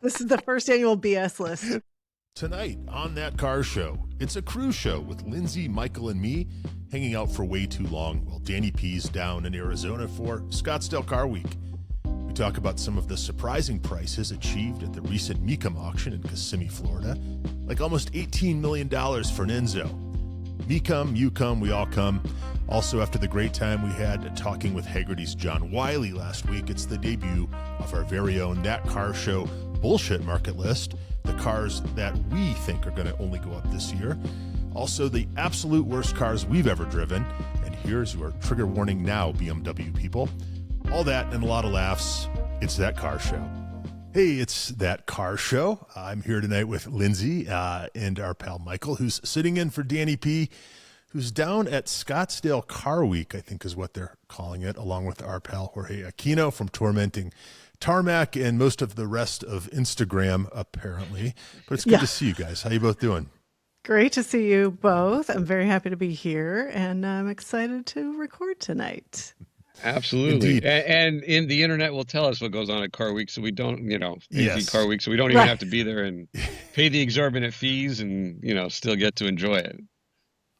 This is the first annual BS list. Tonight on That Car Show, it's a cruise show with Lindsay, Michael, and me hanging out for way too long while Danny P's down in Arizona for Scottsdale Car Week. We talk about some of the surprising prices achieved at the recent Mecum auction in Kissimmee, Florida, like almost $18 million for an Enzo. Me come, you come, we all come. Also, after the great time we had talking with Hagerty's John Wiley last week, it's the debut of our very own That Car Show bullshit market list, the cars that we think are going to only go up this year. Also, the absolute worst cars we've ever driven. And here's your trigger warning now, BMW people. All that and a lot of laughs. It's That Car Show. Hey, it's That Car Show. I'm here tonight with Lindsay and our pal Michael, who's sitting in for Danny P., who's down at Scottsdale Car Week, I think is what they're calling it, along with our pal Jorge Aquino from Tormenting Tarmac and most of the rest of Instagram, apparently. But it's good to see you guys. How you both doing? Great to see you both. I'm very happy to be here, and I'm excited to record tonight. Absolutely. And in the internet will tell us what goes on at Car Week, so we don't, Car Week, so we don't even have to be there and pay the exorbitant fees and, still get to enjoy it.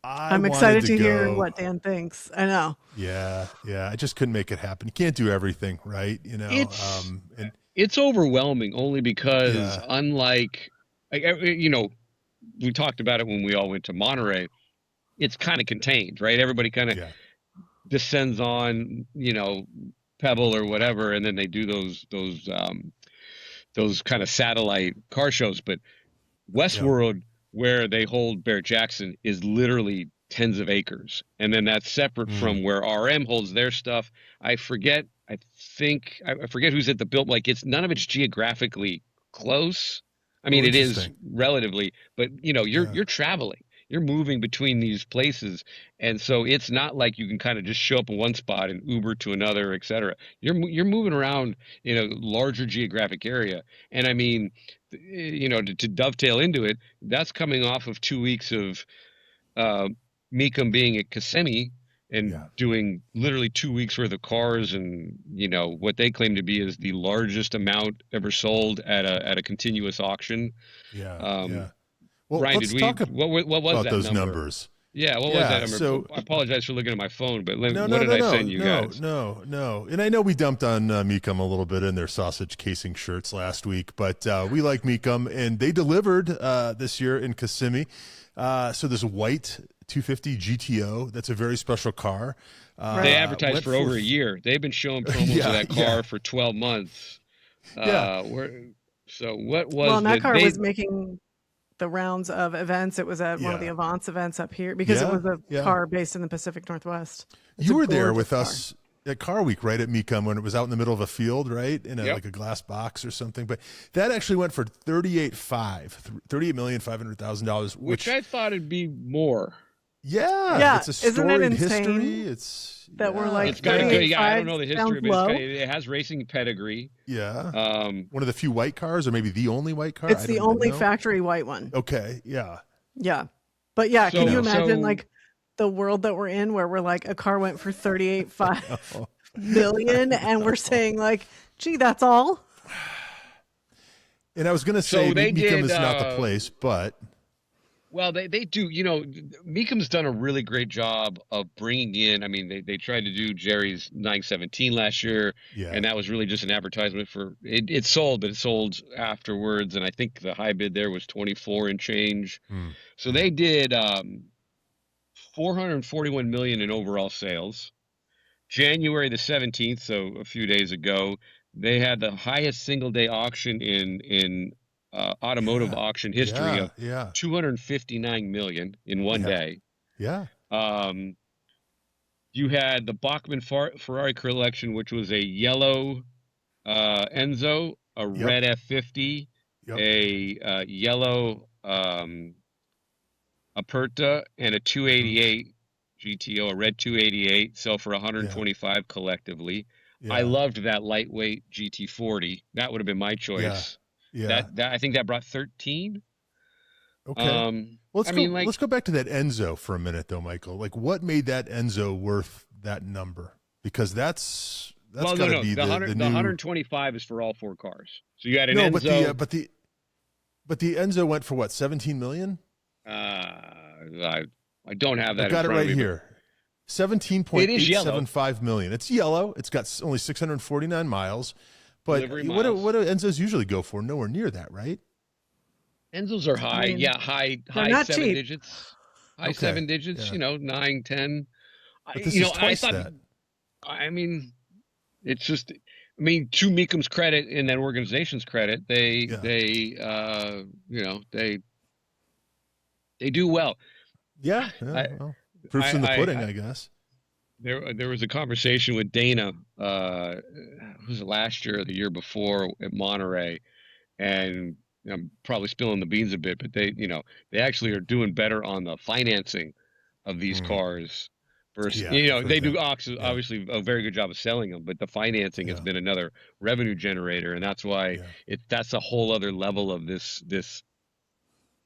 I'm excited to hear what Dan thinks. I know. Yeah. I just couldn't make it happen. You can't do everything, right? It's overwhelming only because unlike, we talked about it when we all went to Monterey, it's kind of contained, right? Everybody kind of descends on, Pebble or whatever, and then they do those kind of satellite car shows. But Westworld, where they hold Barrett Jackson, is literally tens of acres, and then that's separate from where RM holds their stuff. I forget who's at the build. Like, none of it's geographically close. I mean, it is relatively, but you're traveling. You're moving between these places, and so it's not like you can kind of just show up in one spot and Uber to another, et cetera. You're moving around in a larger geographic area, and I mean, to dovetail into it, that's coming off of 2 weeks of Mecum being at Kissimmee and doing literally 2 weeks worth of cars, and what they claim to be is the largest amount ever sold at a continuous auction. Well, Brian, what was that those number? Numbers? Yeah, what was that number? So, I apologize for looking at my phone, but what did I send you guys? No. And I know we dumped on Mecum a little bit in their sausage casing shirts last week, but we like Mecum, and they delivered this year in Kissimmee. So there's a white 250 GTO. That's a very special car. They advertised for over a year. They've been showing promos of that car for 12 months. So what was Well, and that car was making the rounds of events. It was at one of the Avance events up here because it was a car based in the Pacific Northwest. You were there with us at Car Week, right, at Mecum, when it was out in the middle of a field, right, in like a glass box or something. But that actually went for $38,500,000, which I thought it'd be more. Yeah, it's a storied history. We're like, it's got a good. I don't know the history, but it has racing pedigree. Yeah. One of the few white cars, or maybe the only white car. It's the only factory white one. Okay. Yeah. Yeah, but can you imagine like the world that we're in, where we're like, a car went for $38.5 million, and we're saying like, gee, that's all. And I was going to say, Mecum is not the place, but. Well, they do, Mecum's done a really great job of bringing in, I mean, they tried to do Jerry's 917 last year, and that was really just an advertisement for, it sold, but it sold afterwards, and I think the high bid there was 24 and change. So they did $441 million in overall sales. January the 17th, so a few days ago, they had the highest single-day auction in automotive auction history of $259 million in one day. Yeah. You had the Bachmann Ferrari collection, which was a yellow Enzo, a red F50, a yellow Aperta, and a 288 GTO, a red 288, sell for 125 collectively. I loved that lightweight GT40. That would have been my choice. That I think that brought 13. Okay. Let's go back to that Enzo for a minute, though, Michael. Like, what made that Enzo worth that number? Because that's that's got to be the the new. 125 is for all 4 cars. So you had an No, Enzo. but the Enzo went for what, 17 million? I don't have that. I got in it front right of me, here. 17.875 yellow. million. It's yellow. It's got only 649 miles. But Delivery what do miles. Enzos usually go for? Nowhere near that, right? Enzos are high. I mean, high not 7 cheap. digits. High Okay, 7 digits, yeah. 9, 10. But this is twice that. I mean, it's just, to Mecum's credit and that organization's credit, they do well. Yeah, I, well, proof's in the pudding, I guess. There was a conversation with Dana, was it last year or the year before at Monterey, and I'm probably spilling the beans a bit, but they actually are doing better on the financing of these cars versus, Yeah, I've heard they do that. obviously a very good job of selling them, but the financing has been another revenue generator, and that's why that's a whole other level of this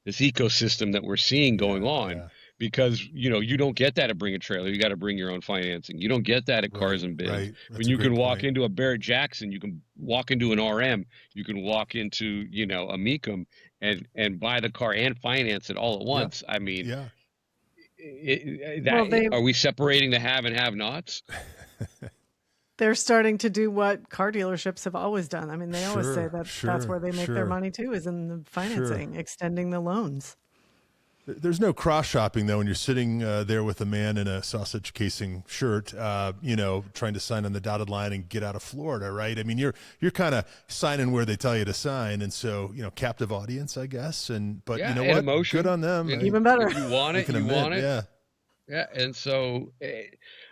ecosystem that we're seeing going on. Yeah. Because you don't get that at Bring a Trailer. You got to bring your own financing. You don't get that at Cars and Bids. Right. When you can walk into a Barrett Jackson, you can walk into an RM, you can walk into a Mecum and buy the car and finance it all at once. I mean, are we separating the have and have-nots? They're starting to do what car dealerships have always done. I mean, they always say that that's where they make their money too, is in the financing, extending the loans. There's no cross shopping though when you're sitting there with a man in a sausage casing shirt, trying to sign on the dotted line and get out of Florida, right? I mean, you're kind of signing where they tell you to sign, and so captive audience, I guess. But you know what? Emotion. Good on them. Even better. If you want it, you want it. Yeah, and so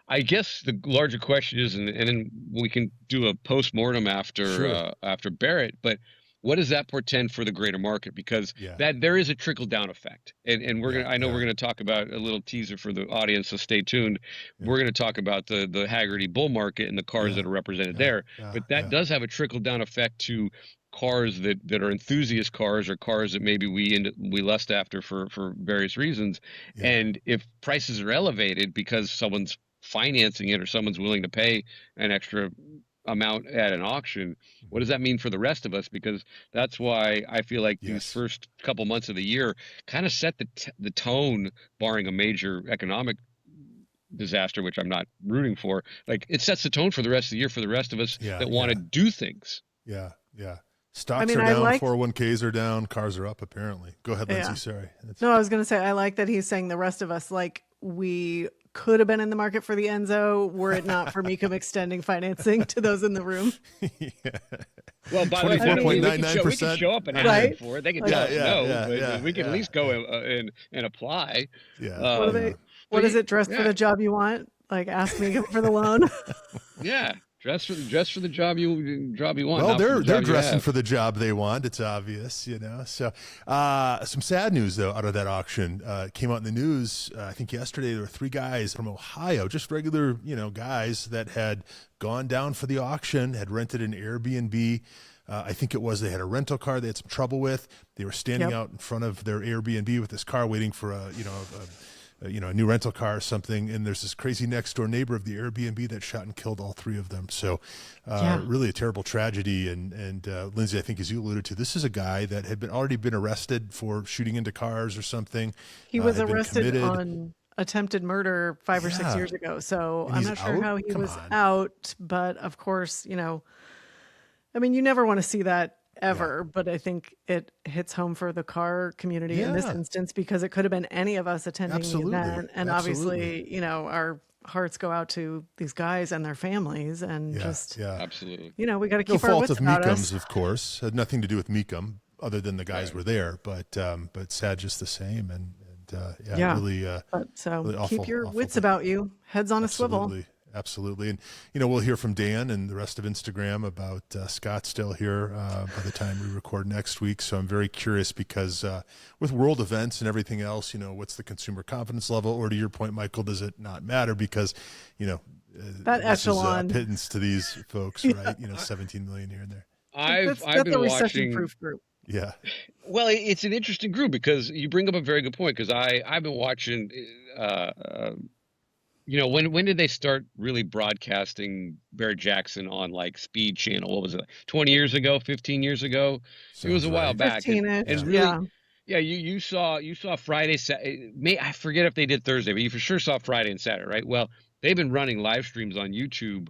I guess the larger question is, and then we can do a post-mortem after Barrett, but what does that portend for the greater market? Because that there is a trickle-down effect, and we're gonna. I know we're gonna talk about a little teaser for the audience, so stay tuned. We're gonna talk about the Hagerty bull market and the cars that are represented there, but that does have a trickle-down effect to cars that are enthusiast cars, or cars that maybe we lust after for various reasons. And if prices are elevated because someone's financing it or someone's willing to pay an extra amount at an auction, what does that mean for the rest of us? Because that's why I feel like these first couple months of the year kind of set the tone, barring a major economic disaster, which I'm not rooting for. Like, it sets the tone for the rest of the year for the rest of us that want to do things. Stocks are down, 401ks are down, cars are up apparently. Go ahead, Lindsay. Sorry. No, I was going to say, I like that he's saying the rest of us, like, we could have been in the market for the Enzo were it not for Mecum extending financing to those in the room. Well, by the way, we can show up and ask for it. They can tell us no, but we can at least go and apply. What is it? Dress for the job you want? Like, ask Mecum for the loan. Dress for the job you want. Well, they're dressing for the job they want. It's obvious, So, some sad news though out of that auction came out in the news. I think yesterday there were 3 guys from Ohio, just regular, guys that had gone down for the auction, had rented an Airbnb. I think it was they had a rental car they had some trouble with. They were standing out in front of their Airbnb with this car, waiting for a new rental car or something, and there's this crazy next door neighbor of the Airbnb that shot and killed all 3 of them. So really a terrible tragedy. And Lindsay, I think as you alluded to, this is a guy that had already been arrested for shooting into cars or something. He was arrested on attempted murder 5 or 6 years ago. So I'm not sure how he was out, but of course, I mean, you never want to see that ever, but I think it hits home for the car community in this instance, because it could have been any of us attending the event. And obviously, our hearts go out to these guys and their families, and absolutely. We got to keep our wits about us. Of course, had nothing to do with Mecum other than the guys were there, but sad just the same. And really, really awful, keep your wits thing. About you, heads on a swivel. Absolutely. And, we'll hear from Dan and the rest of Instagram about Scottsdale here by the time we record next week. So I'm very curious because with world events and everything else, what's the consumer confidence level? Or to your point, Michael, does it not matter? Because, that echelon pittance to these folks, right? 17 million here and there. I've been watching. Proof group. Yeah. Well, it's an interesting group because you bring up a very good point, because I've been watching when did they start really broadcasting Barrett Jackson on like Speed Channel? What was it? 20 years ago, 15 years ago? It was Sounds a while right. back. And 15-ish, really, yeah. yeah, you saw Friday, I forget if they did Thursday, but you for sure saw Friday and Saturday, right? Well, they've been running live streams on YouTube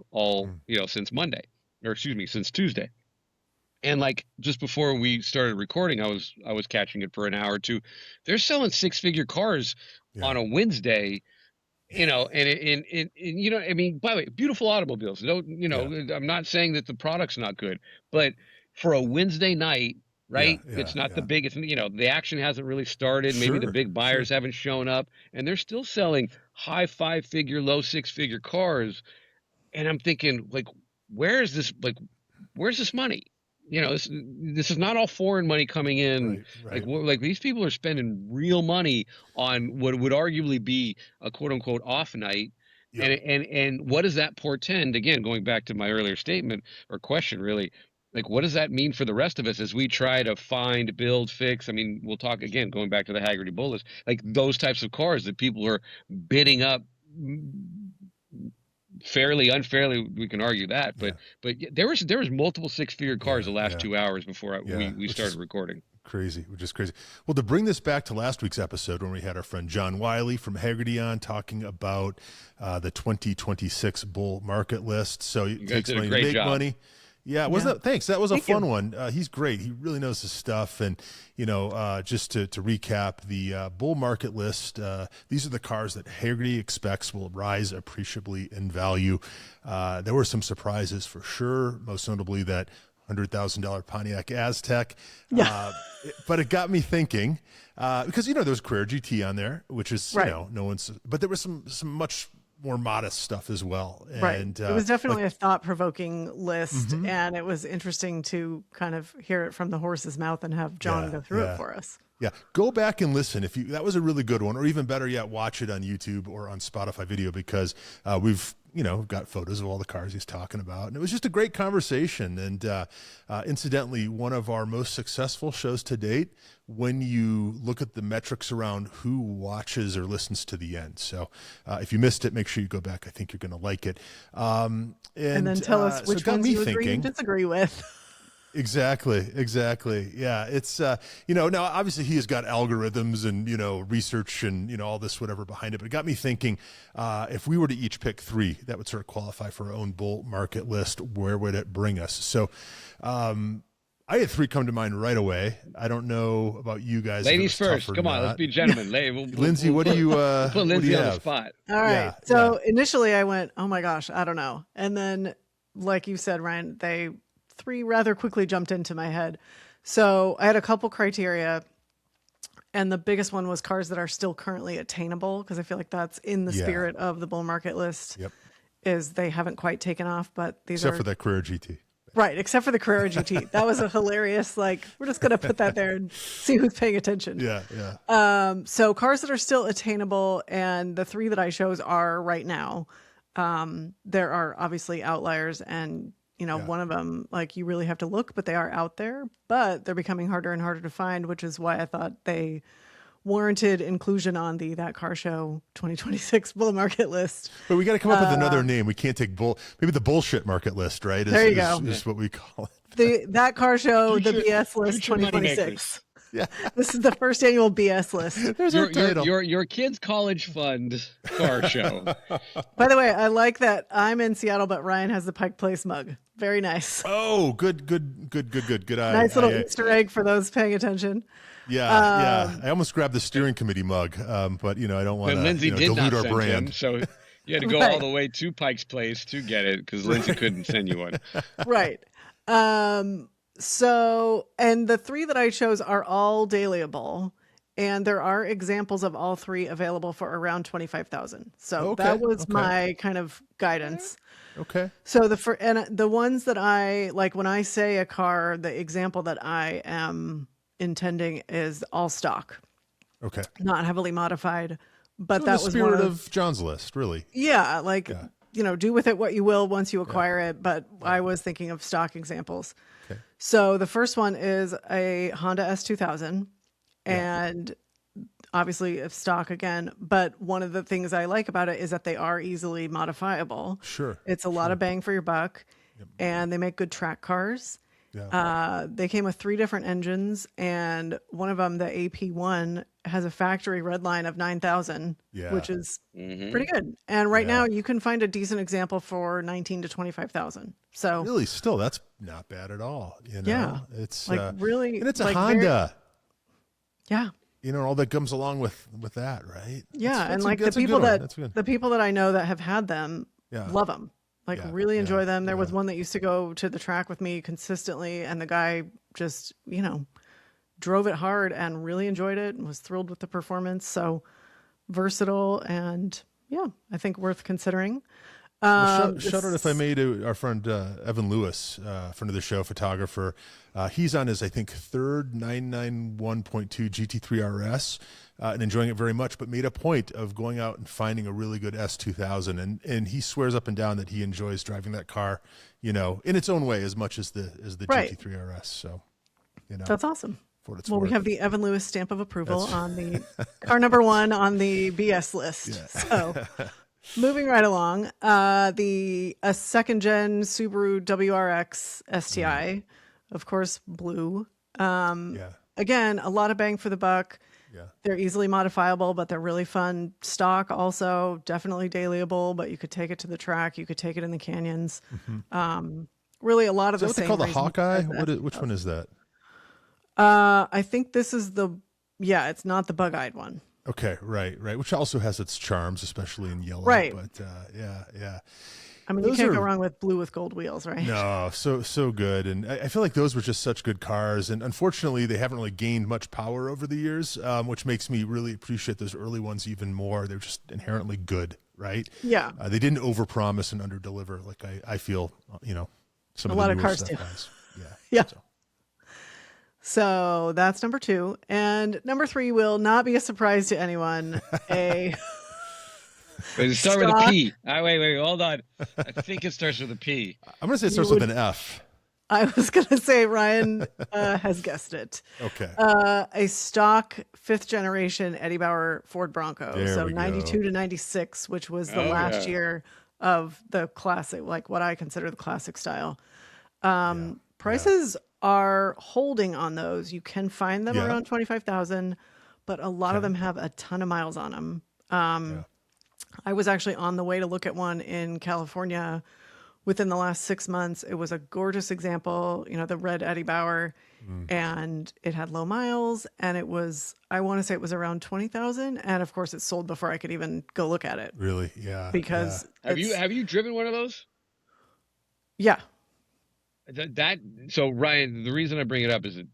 since Monday, or excuse me, since Tuesday. And like just before we started recording, I was catching it for an hour or two. They're selling 6-figure cars on a Wednesday, I mean, by the way, beautiful automobiles. I'm not saying that the product's not good, but for a Wednesday night, right? It's not the biggest, the action hasn't really started. Maybe the big buyers haven't shown up, and they're still selling high 5-figure, low 6-figure cars. And I'm thinking, like, where's this money? This is not all foreign money coming in. Right. Like these people are spending real money on what would arguably be a quote unquote off night. Yep. And what does that portend? Again, going back to my earlier statement or question, really, like what does that mean for the rest of us as we try to find, build, fix? I mean, we'll talk again, going back to the Hagerty Bullis, like those types of cars that people are bidding up fairly, unfairly, we can argue that, but there was multiple 6-figure cars the last 2 hours before we started recording. Which is crazy. Well, to bring this back to last week's episode when we had our friend John Wiley from Hagerty on talking about the 2026 bull market list. So you takes did a money great to make job. money. Yeah, wasn't that? Thanks. That was a fun you. one. He's great. He really knows his stuff. And, just to recap the bull market list, these are the cars that Hagerty expects will rise appreciably in value. There were some surprises for sure, most notably that $100,000 Pontiac Aztec. Yeah. But it got me thinking, because, there was Carrera GT on there, which is, no one's, but there was some much more modest stuff as well. And it was definitely a thought-provoking list, and it was interesting to kind of hear it from the horse's mouth and have John go through it for us. Yeah, go back and listen. That was a really good one, or even better yet, watch it on YouTube or on Spotify video, because we've got photos of all the cars he's talking about, and it was just a great conversation. And incidentally, one of our most successful shows to date, when you look at the metrics around who watches or listens to the end. So if you missed it, make sure you go back. I think you're going to like it. And then tell us which ones you agree and disagree with. Exactly. Yeah. It's, now obviously he has got algorithms and, research and, all this, whatever behind it, but it got me thinking, if we were to each pick 3, that would sort of qualify for our own bull market list. Where would it bring us? So, I had 3 come to mind right away. I don't know about you guys. Ladies first. Come on, let's be gentlemen. Lindsay, what do you put Lindsay on the spot? All right. Initially I went, oh my gosh, I don't know. And then, like you said, Ryan, 3 rather quickly jumped into my head. So I had a couple criteria, and the biggest one was cars that are still currently attainable, because I feel like that's in the spirit of the bull market list. Yep. Is they haven't quite taken off, but except for that Carrera GT. Right, except for the Carrera GT. That was a hilarious, we're just going to put that there and see who's paying attention. Yeah. So cars that are still attainable, and the 3 that I chose are right now. There are obviously outliers, and one of them, you really have to look, but they are out there, but they're becoming harder and harder to find, which is why I thought they warranted inclusion on That Car Show 2026 bull market list. But we got to come up with another name. We can't take maybe the bullshit market list, right? There you go. Is what we call it. That Car Show, the BS list 2026. Yeah. This is the first annual BS list. There's our title. Your kids' college fund car show. By the way, I like that I'm in Seattle, but Ryan has the Pike Place mug. Very nice. Oh, good. Nice little Easter egg for those paying attention. Yeah. I almost grabbed the steering committee mug, but I don't want to dilute our brand. Him, so you had to go all the way to Pike's Place to get it, because Lindsay couldn't send you one. Right. So, and the 3 that I chose are all dailyable, and there are examples of all 3 available for around 25,000. So that was my kind of guidance. Okay. So the ones that I like, when I say a car, the example that I am intending is all stock. Okay. Not heavily modified, but so that the was spirit of John's list, really. Yeah. Do with it what you will once you acquire it. But I was thinking of stock examples. Okay. So the first one is a Honda S2000, and obviously of stock again, but one of the things I like about it is that they are easily modifiable. Sure. It's a lot of bang for your buck, and they make good track cars. Yeah. They came with 3 different engines, and one of them, the AP1, has a factory red line of 9,000, which is pretty good. And right now you can find a decent example for 19 to 25,000. So really, still, that's not bad at all. You know, yeah, it's like really, and it's a like Honda. Yeah. You know, all that comes along with that, right? Yeah, and like the people that I know that have had them love them. Like really enjoy them. There was one that used to go to the track with me consistently, and the guy just, you know, drove it hard and really enjoyed it and was thrilled with the performance. So versatile and I think worth considering. Shout out, if I may, to our friend Evan Lewis, friend of the show, photographer. He's on his, I think, third 991.2 GT3 RS and enjoying it very much, but made a point of going out and finding a really good S2000. And he swears up and down that he enjoys driving that car, you know, in its own way as much as the GT3 RS. So, you know, that's awesome. Well, we have the Evan Lewis stamp of approval on the car number 1 on the BS list. Yeah. So moving right along, a second gen Subaru WRX STI, of course, blue. Again, a lot of bang for the buck. Yeah. They're easily modifiable, but they're really fun. Stock also, definitely dailyable, but you could take it to the track. You could take it in the canyons. Really a lot of the same. Is that what they call the Hawkeye? Which one is that? I think this is it's not the bug-eyed one. Okay, right. Which also has its charms, especially in yellow. Right. But yeah. I mean, you can't go wrong with blue with gold wheels, right? No, so good. And I feel like those were just such good cars. And unfortunately, they haven't really gained much power over the years, which makes me really appreciate those early ones even more. They're just inherently good, right? Yeah. They didn't overpromise and underdeliver like I feel, you know, some a of lot the of newer cars stuff do. has. Yeah. So that's number 2. And number 3 will not be a surprise to anyone. Wait, it starts with a P. Wait, hold on. I think it starts with a P. I'm going to say it starts with an F. I was going to say Ryan has guessed it. Okay. A stock 5th generation Eddie Bauer Ford Bronco. There so we 92 go. to 96, which was the last year of the classic, like what I consider the classic style. Prices are holding on those. You can find them around 25,000, but a lot of them have a ton of miles on them. I was actually on the way to look at one in California within the last 6 months. It was a gorgeous example, you know, the red Eddie Bauer, and it had low miles, and it was, I want to say it was around 20,000. And of course it sold before I could even go look at it. Really? Yeah. Because have you driven one of those? Yeah. So Ryan, the reason I bring it up is that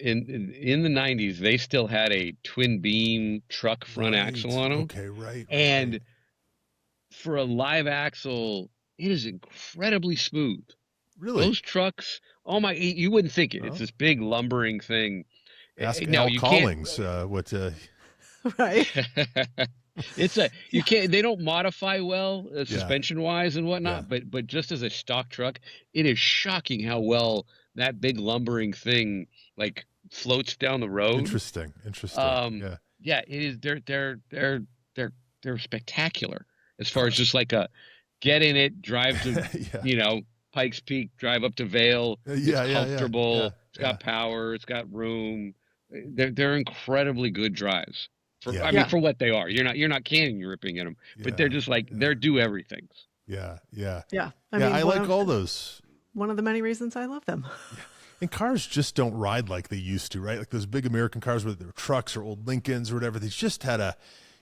in the 90s they still had a twin beam truck front axle on them. Okay, right. And for a live axle, it is incredibly smooth. Really? Those trucks, you wouldn't think it. It's this big lumbering thing. Ask Al Collins what right. They don't modify well suspension wise and whatnot, but just as a stock truck, it is shocking how well that big lumbering thing like floats down the road. Interesting. It is. They're spectacular as far as just like a get in it, drive to Pikes Peak, drive up to Vail. It's comfortable. It's got power. It's got room. They're incredibly good drives. For what they are. You're not canning ripping in them, but they're just like they're do everything. I like all those. One of the many reasons I love them. And cars just don't ride like they used to, right? Like those big American cars, whether they're trucks or old Lincolns or whatever, they just had a,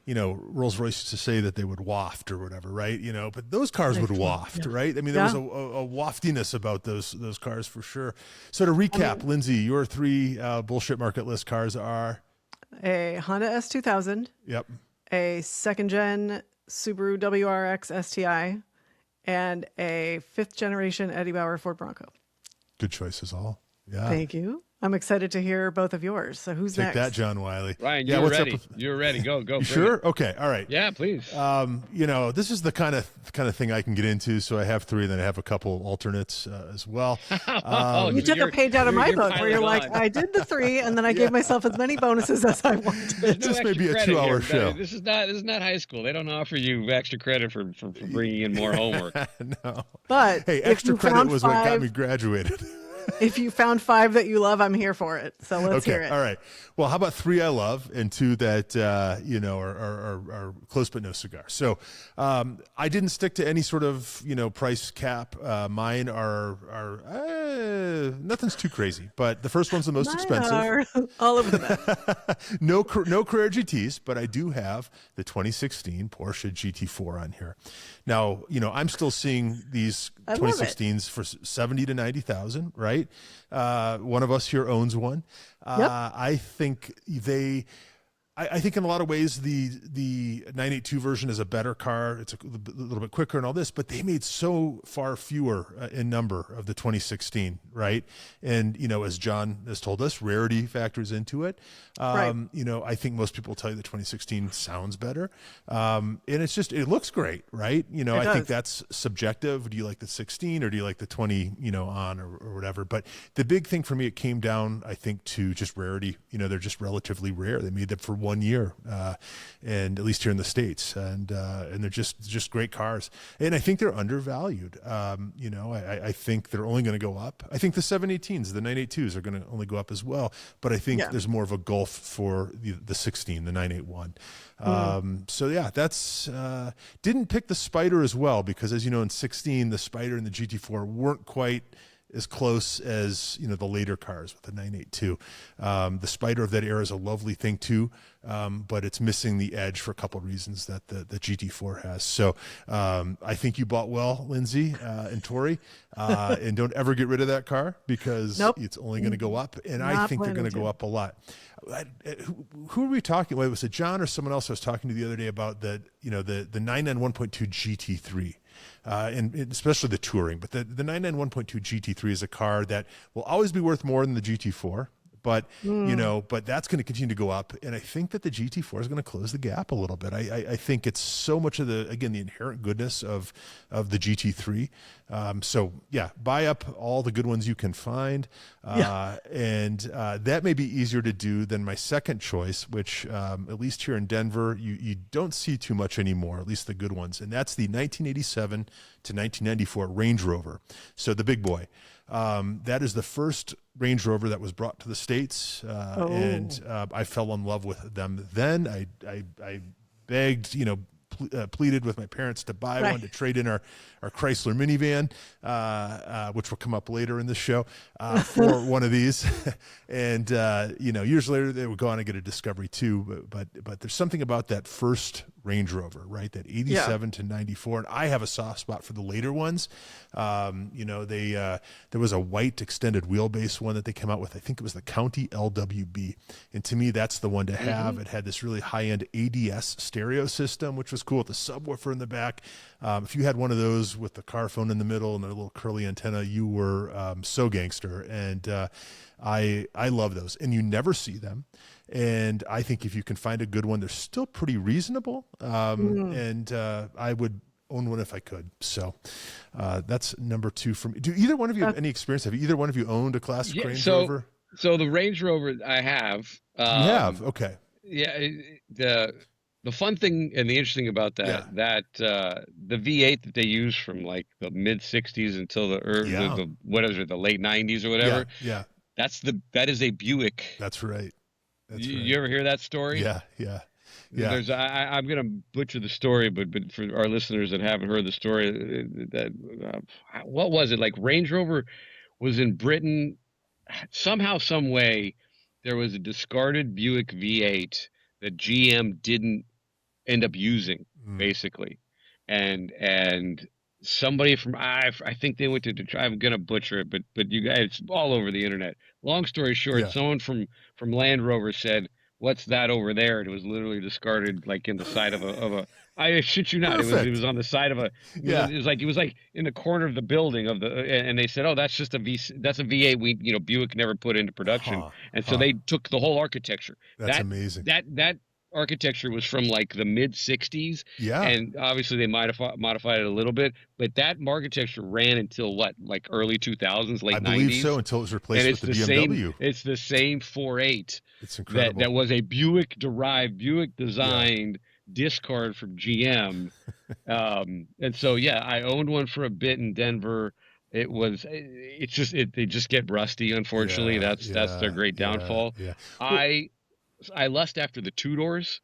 Rolls Royce used to say that they would waft or whatever, right? But those cars would waft, right? I mean, there was a waftiness about those cars for sure. So to recap, Lindsay, your 3 bullshit market list cars are a Honda S2000. Yep. A second gen Subaru WRX STI, and a 5th generation Eddie Bauer Ford Bronco. Good choices all. Yeah. Thank you. I'm excited to hear both of yours. So who's Take next? that, John Wiley. Ryan, you're ready. You're ready. Go. You sure? Okay. All right. Yeah, please. This is the kind of thing I can get into. So I have three, and then I have a couple of alternates as well. You took a page out of my book where you're like, I did the three, and then I gave myself as many bonuses as I wanted. This may be a 2-hour show. This is not high school. They don't offer you extra credit for bringing in more homework. No. But hey, extra credit was what got me graduated. If you found 5 that you love, I'm here for it. So let's hear it. All right. Well, how about 3 I love and 2 that are close but no cigar. So I didn't stick to any sort of price cap. Mine are nothing's too crazy, but the first one's the most expensive. Are all over the map. no Carrera GTs, but I do have the 2016 Porsche GT4 on here. Now, I'm still seeing these 2016s for 70 to 90,000, right? One of us here owns one. Yep. I think I think in a lot of ways the 982 version is a better car. It's a little bit quicker and all this, but they made so far fewer in number of the 2016, right? And as John has told us, rarity factors into it. Right. I think most people tell you the 2016 sounds better, and it looks great, right? I think that's subjective. Do you like the 16 or do you like the 20? On or whatever. But the big thing for me, it came down, I think, to just rarity. They're just relatively rare. They made them for 1 year, and at least here in the States, and they're just great cars, and I think they're undervalued. I think they're only going to go up. I think the 718s, the 982s are going to only go up as well, but I think there's more of a gulf for the 16, the 981. So yeah, that's didn't pick the Spider as well, because as you know, in 16 the Spider and the GT4 weren't quite as close as the later cars with the 982. The Spider of that era is a lovely thing too, but it's missing the edge for a couple of reasons that the GT4 has. So I think you bought well, Lindsay and Tori, and don't ever get rid of that car, because it's only going to go up, and I think they're going to go up a lot. Who are we talking? Wait, was it John or someone else I was talking to the other day about the 991.2 GT3? And especially the touring, but the 991.2 GT3 is a car that will always be worth more than the GT4, but but that's going to continue to go up, and I think that the GT4 is going to close the gap a little bit. I think it's so much of the inherent goodness of the GT3. So yeah, buy up all the good ones you can find, and that may be easier to do than my second choice, which at least here in Denver you don't see too much anymore, at least the good ones, and that's the 1987 to 1994 Range Rover. So the big boy. That is the first Range Rover that was brought to the States, and I fell in love with them then. I begged, pleaded with my parents to buy one, to trade in our Chrysler minivan, which will come up later in the show, for one of these. And, years later they would go on and get a Discovery too. But there's something about that first Range Rover, right? That 87 to 94. And I have a soft spot for the later ones. There was a white extended wheelbase one that they came out with. I think it was the County LWB. And to me, that's the one to have. It had this really high-end ADS stereo system, which was cool, with the subwoofer in the back. If you had one of those with the car phone in the middle and a little curly antenna, you were so gangster. And I love those. And you never see them. And I think if you can find a good one, they're still pretty reasonable. And I would own one if I could. So that's number 2 for me. Do either one of you have any experience? Have either one of you owned a classic Range Rover? So the Range Rover I have. You have? Okay. Yeah. The fun thing and the interesting about that, the V8 that they use from like the mid 60s until the late 90s or whatever. Yeah. That is a Buick. That's right. You ever hear that story? Yeah. I'm going to butcher the story, but for our listeners that haven't heard the story, what was it? Like Range Rover was in Britain. Somehow, some way, there was a discarded Buick V8 that GM didn't end up using, basically. And somebody from, I think they went to Detroit. I'm going to butcher it, but you guys, it's all over the internet. Long story short, someone from Land Rover said, what's that over there? And it was literally discarded like in the side of a I shit you not. Perfect. It was on the side of a it was like in the corner of the building of the and they said, "Oh, that's just a that's a V8 we Buick never put into production." And so they took the whole architecture. That's amazing. That architecture was from like the mid 60s. Yeah. And obviously they modified it a little bit, but that architecture ran until what, like early 2000s, late 90s? I believe so, until it was replaced with the BMW. It's the same 4.8. It's incredible. That was a Buick designed discard from GM. And so, yeah, I owned one for a bit in Denver. They just get rusty, unfortunately. That's their great downfall. Yeah. I lust after the two doors.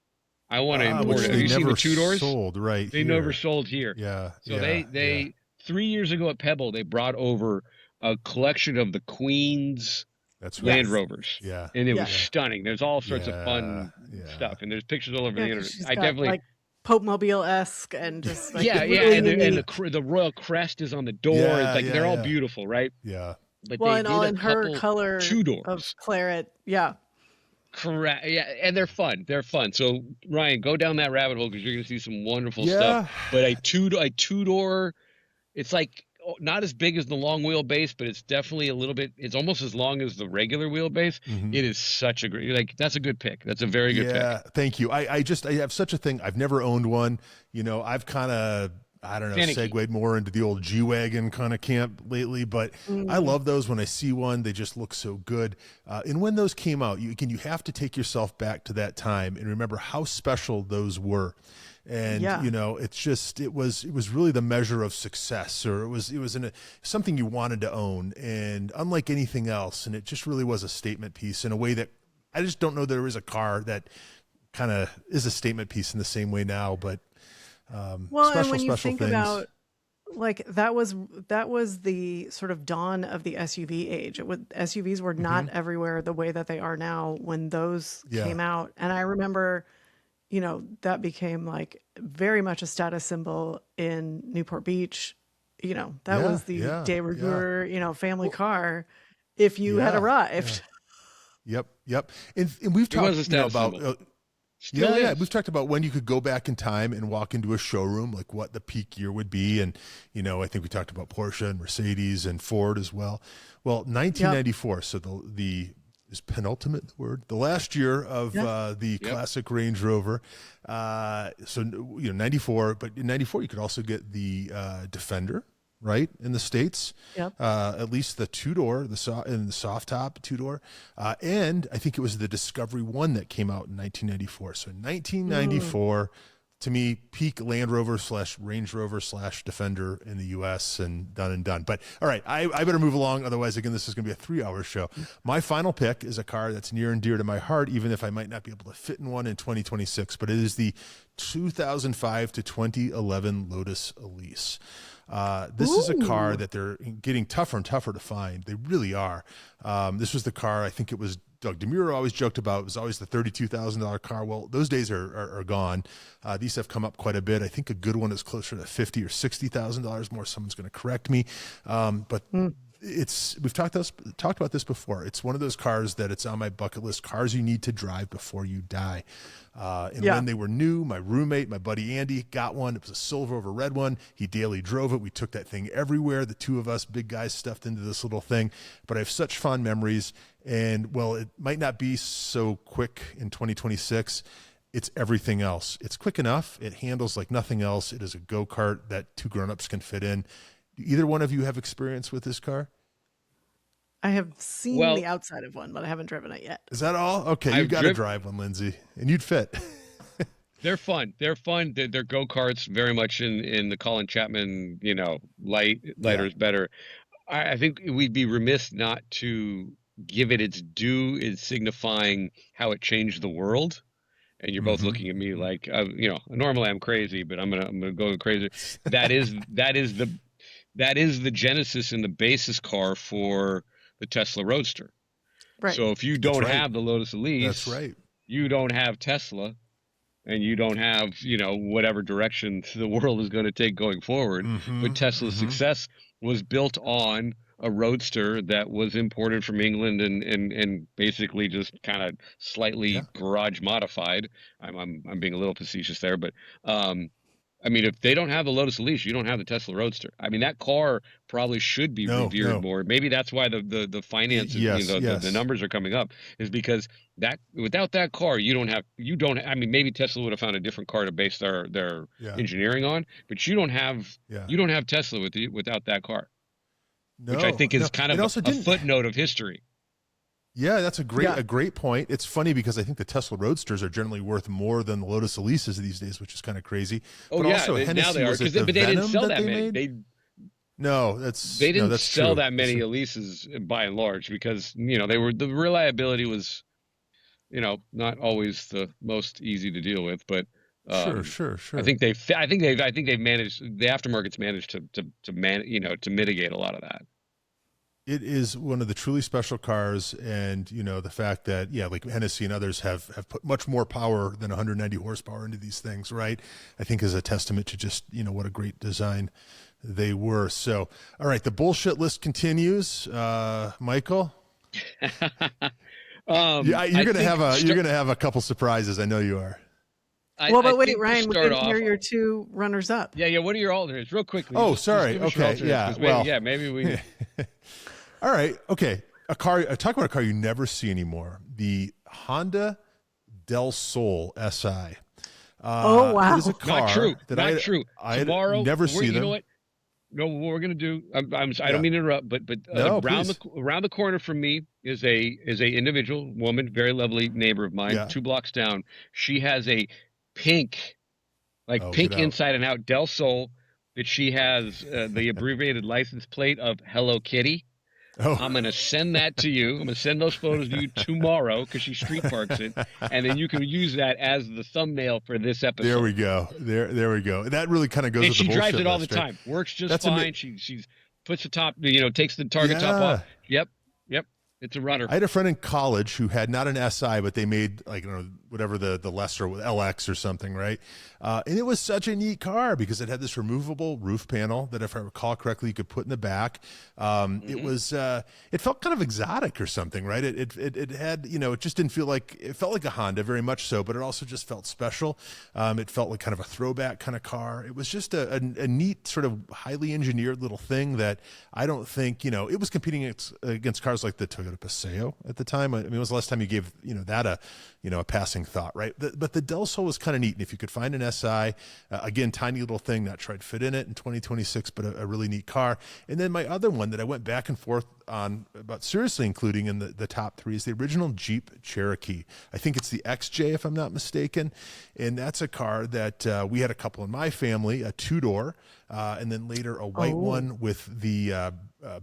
I want to import it. Have you seen the two doors? Sold right. They never sold here. Yeah. So they 3 years ago at Pebble, they brought over a collection of the Queen's Land Rovers. Yeah. And it was stunning. There's all sorts of fun stuff, and there's pictures all over the internet. I definitely like Pope Mobile-esque and just like and the royal crest is on the door. They're all beautiful, right? Yeah. But and all in her color of claret. Yeah. Correct. Yeah, and they're fun. So Ryan, go down that rabbit hole because you're going to see some wonderful stuff. But a two-door, it's like not as big as the long wheelbase, but it's definitely a little bit. It's almost as long as the regular wheelbase. Mm-hmm. It is such a great. That's a good pick. That's a very good pick. Yeah, thank you. I have such a thing. I've never owned one. I've kind of. I don't know, segued more into the old G-Wagon kind of camp lately, but I love those. When I see one, they just look so good. And when those came out, you have to take yourself back to that time and remember how special those were. And, it was really the measure of success, or it was something you wanted to own, and unlike anything else. And it just really was a statement piece in a way that I just don't know there is a car that kind of is a statement piece in the same way now, but and when you think about like that was the sort of dawn of the SUV age. SUVs were not everywhere the way that they are now when those came out. And I remember, that became like very much a status symbol in Newport Beach. That was the de rigueur, family car if you had arrived. Yep. And we've talked about we've talked about when you could go back in time and walk into a showroom, like what the peak year would be. And, I think we talked about Porsche and Mercedes and Ford as well. Well, 1994. So is penultimate the word? The last year of the classic Range Rover. 94, but in 94, you could also get the Defender, right, in the States. At least the two-door, the soft top two-door. And I think it was the Discovery One that came out in 1994. So 1994, to me, peak Land Rover / Range Rover / Defender in the U.S. and done. But all right, I better move along. Otherwise, again, this is going to be a 3-hour show. My final pick is a car that's near and dear to my heart, even if I might not be able to fit in one in 2026. But it is the 2005 to 2011 Lotus Elise. This is a car that they're getting tougher and tougher to find. They really are. This was the car, I think it was Doug DeMuro always joked about. It was always the $32,000 car. Well, those days are gone. These have come up quite a bit. I think a good one is closer to $50,000 or $60,000 more. Someone's going to correct me. But we've talked about this before. It's one of those cars that it's on my bucket list, cars you need to drive before you die. When they were new, my roommate, my buddy Andy, got one. It was a silver over red one. He daily drove it. We took that thing everywhere. The two of us, big guys, stuffed into this little thing. But I have such fond memories. And well, it might not be so quick in 2026. It's everything else. It's quick enough. It handles like nothing else. It is a go-kart that two grown-ups can fit in. Do either one of you have experience with this car? I have seen the outside of one, but I haven't driven it yet. Is that all? Okay, you got to drive one, Lindsay, and you'd fit. They're fun. They're go-karts, very much in the Colin Chapman, lighter is better. I think we'd be remiss not to give it its due in signifying how it changed the world. And you're both looking at me like, normally I'm crazy, but I'm gonna go crazy. That is the genesis and the basis car for the Tesla Roadster. Right. So if you don't have the Lotus Elise, that's right. You don't have Tesla, and you don't have whatever direction the world is going to take going forward. But Tesla's success was built on a roadster that was imported from England and basically just kind of slightly garage modified. I'm being a little facetious there, but I mean, if they don't have the Lotus Elise, you don't have the Tesla Roadster. I mean, that car probably should be revered more. Maybe that's why the finances, the numbers are coming up, is because that without that car, you don't. I mean, maybe Tesla would have found a different car to base their engineering on, but you don't have Tesla without that car, which I think is kind of a footnote of history. Yeah, that's a great point. It's funny because I think the Tesla Roadsters are generally worth more than the Lotus Elises these days, which is kind of crazy. Oh, but also, now they are, but they didn't sell that many. They didn't sell that many Elises by and large because the reliability was not always the most easy to deal with, but sure. I think they've managed, the aftermarket's managed to mitigate a lot of that. It is one of the truly special cars, and the fact that like Hennessy and others have put much more power than 190 horsepower into these things, right? I think is a testament to just what a great design they were. So, all right, the bullshit list continues. Michael, you're gonna have a couple surprises. I know you are. But wait, Ryan, we didn't hear your two runners up. Yeah. What are your alternates, real quickly? Oh, sorry. Okay. Yeah. Maybe we. All right. Okay. Talk about a car you never see anymore. The Honda Del Sol SI. Oh, wow. It is a car not true. That I Tomorrow, never see them. You know what? No, what we're gonna do. I don't mean to interrupt, but around the corner from me is a individual woman, very lovely neighbor of mine, 2 blocks down. She has a pink inside and out Del Sol that she has the abbreviated license plate of Hello Kitty. Oh. I'm going to send that to you. I'm going to send those photos to you tomorrow because she street parks it. And then you can use that as the thumbnail for this episode. There we go. There we go. That really kind of goes with the bullshit. And she drives it all list, the time. Works just fine. She puts the top, takes the target top off. Yep. It's a runner. I had a friend in college who had not an SI, but they made whatever the lesser with LX or something, right? And it was such a neat car because it had this removable roof panel that, if I recall correctly, you could put in the back. It felt kind of exotic or something, right? It had, it just didn't feel like, it felt like a Honda very much so, but it also just felt special. It felt like kind of a throwback kind of car. It was just a neat sort of highly engineered little thing that I don't think, it was competing against cars like the Toyota Paseo at the time. I mean, when was the last time you gave, that a passing thought, right? But the Del Sol was kind of neat. And if you could find an SI, again, tiny little thing, not try to fit in it in 2026, but a really neat car. And then my other one that I went back and forth on about seriously including in the top 3 is the original Jeep Cherokee. I think it's the XJ, if I'm not mistaken. And that's a car that we had a couple in my family, a 2-door, and then later a white one with the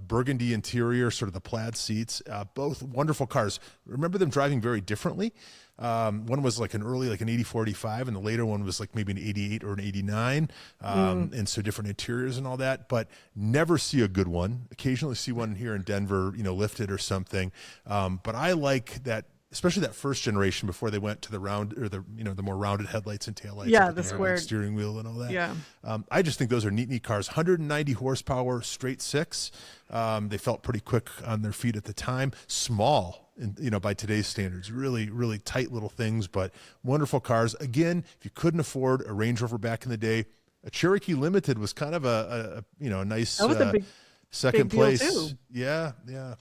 burgundy interior, sort of the plaid seats. Both wonderful cars. Remember them driving very differently. One was like an 84, 85, and the later one was like maybe an 88 or an 89. And so different interiors and all that, but never see a good one. Occasionally see one here in Denver, lifted or something. But I like that, especially that first generation before they went to the round or the more rounded headlights and taillights. Yeah, the square steering wheel and all that. Yeah. I just think those are neat cars. 190 horsepower, straight 6. They felt pretty quick on their feet at the time. Small, by today's standards, really, really tight little things, but wonderful cars. Again, if you couldn't afford a Range Rover back in the day, a Cherokee Limited was kind of a nice second place. Too. Yeah.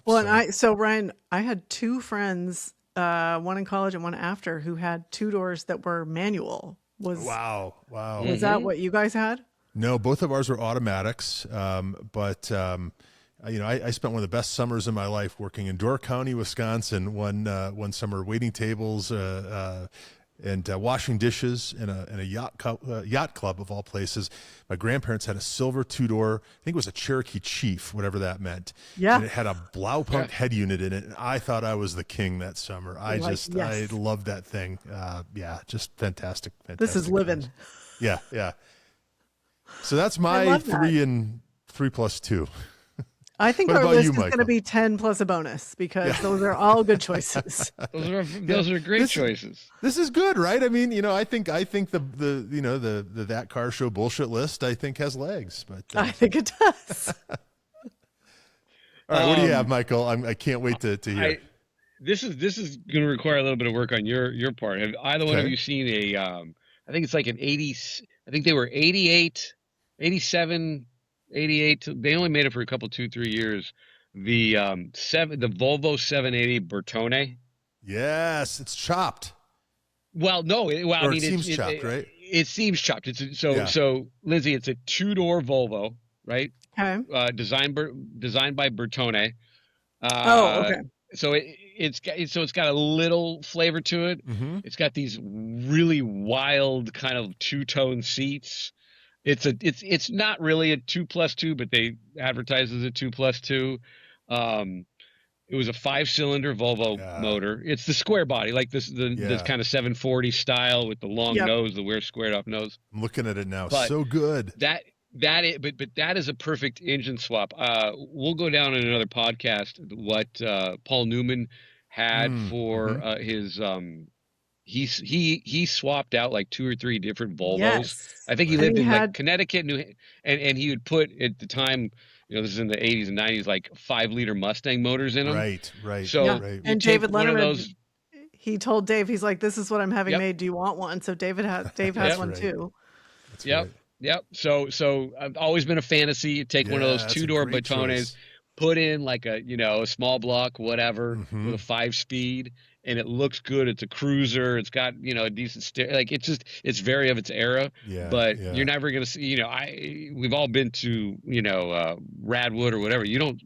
Well, so Ryan, I had 2 friends, one in college and one after, who had 2-doors that were manual. Wow. Was that what you guys had? No, both of ours were automatics, but I spent one of the best summers of my life working in Door County, Wisconsin. One summer, waiting tables and washing dishes in a yacht club of all places. My grandparents had a silver 2-door. I think it was a Cherokee Chief, whatever that meant. Yeah, and it had a Blaupunk head unit in it, and I thought I was the king that summer. I loved that thing. Just fantastic. This is living. Yeah. So that's my 3 and 3 plus 2. I think our list is going to be 10 plus a bonus because those are all good choices. Those are great choices. This is good, right? I mean, I think the That Car Show bullshit list, I think, has legs. But I think it does. All right, what do you have, Michael? I can't wait to hear. This is going to require a little bit of work on your part. Have either one of you seen a? I think it's like an 80s. I think they were 88, 87, 88. They only made it for a couple, 2-3 years. The Volvo 780 Bertone. Yes, it's chopped. Well, no, I mean, it seems chopped, right? It seems chopped. So Lindsay, it's a 2-door Volvo, right? Okay. Designed by Bertone. Okay. So it's got a little flavor to it. Mm-hmm. It's got these really wild kind of two-tone seats. It's not really a 2+2, but they advertise as a 2+2. It was a 5-cylinder Volvo motor. It's the square body, like this kind of 740 style with the long nose, the weird squared up nose. I'm looking at it now. But so good. But that is a perfect engine swap. We'll go down in another podcast what Paul Newman had for his he swapped out like 2 or 3 different Volvos. Yes. I think he lived in like Connecticut, and he would put at the time, this is in the 80s and 90s, like 5-liter Mustang motors in them. Right. So and David Letterman, he told Dave, he's like, "This is what I'm having made. Do you want one?" So Dave has one too. That's Yep. So I've always been a fantasy. Take one of those 2-door Bertones, put in like a small block, whatever, with a 5-speed, and it looks good. It's a cruiser. It's got a decent it's very of its era. But you're never gonna see. We've all been to Radwood or whatever. You don't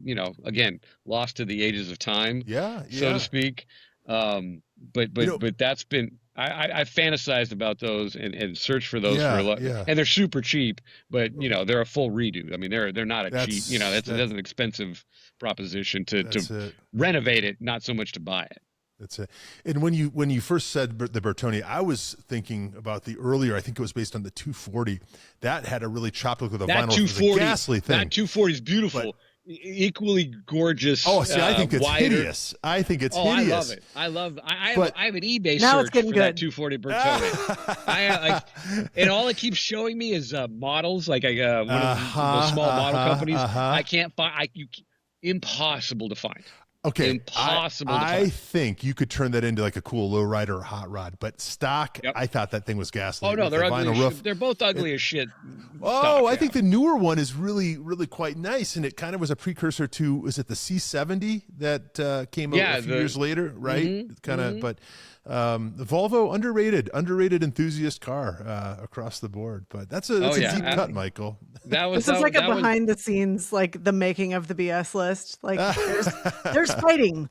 again, lost to the ages of time. So to speak. But that's been. I fantasized about those and searched for those for a lot, and they're super cheap. But they're a full redo. I mean, they're not a cheap. That's an expensive proposition to renovate it, not so much to buy it. That's it. And when you first said the Bertone, I was thinking about the earlier. I think it was based on the 240. That had a really chopped look with a vinyl. 240, ghastly thing. That 240 is beautiful. Equally gorgeous. Oh, see, I think it's hideous. I think it's hideous. I love it. I have an eBay now search for that 240 Bertone. And all it keeps showing me is models, like one of the small model companies. I can't find. Impossible to find. Okay, impossible to find. I think you could turn that into like a cool lowrider or hot rod, but stock, I thought that thing was ghastly. Oh no, they're ugly. They're both ugly as shit. I think the newer one is really, really quite nice, and it kind of was a precursor to, was it the C70 that came out a few years later, right? But the Volvo, underrated enthusiast car across the board. But that's a deep cut, Michael. This is like a behind the scenes, like the making of the BS list. Like there's fighting.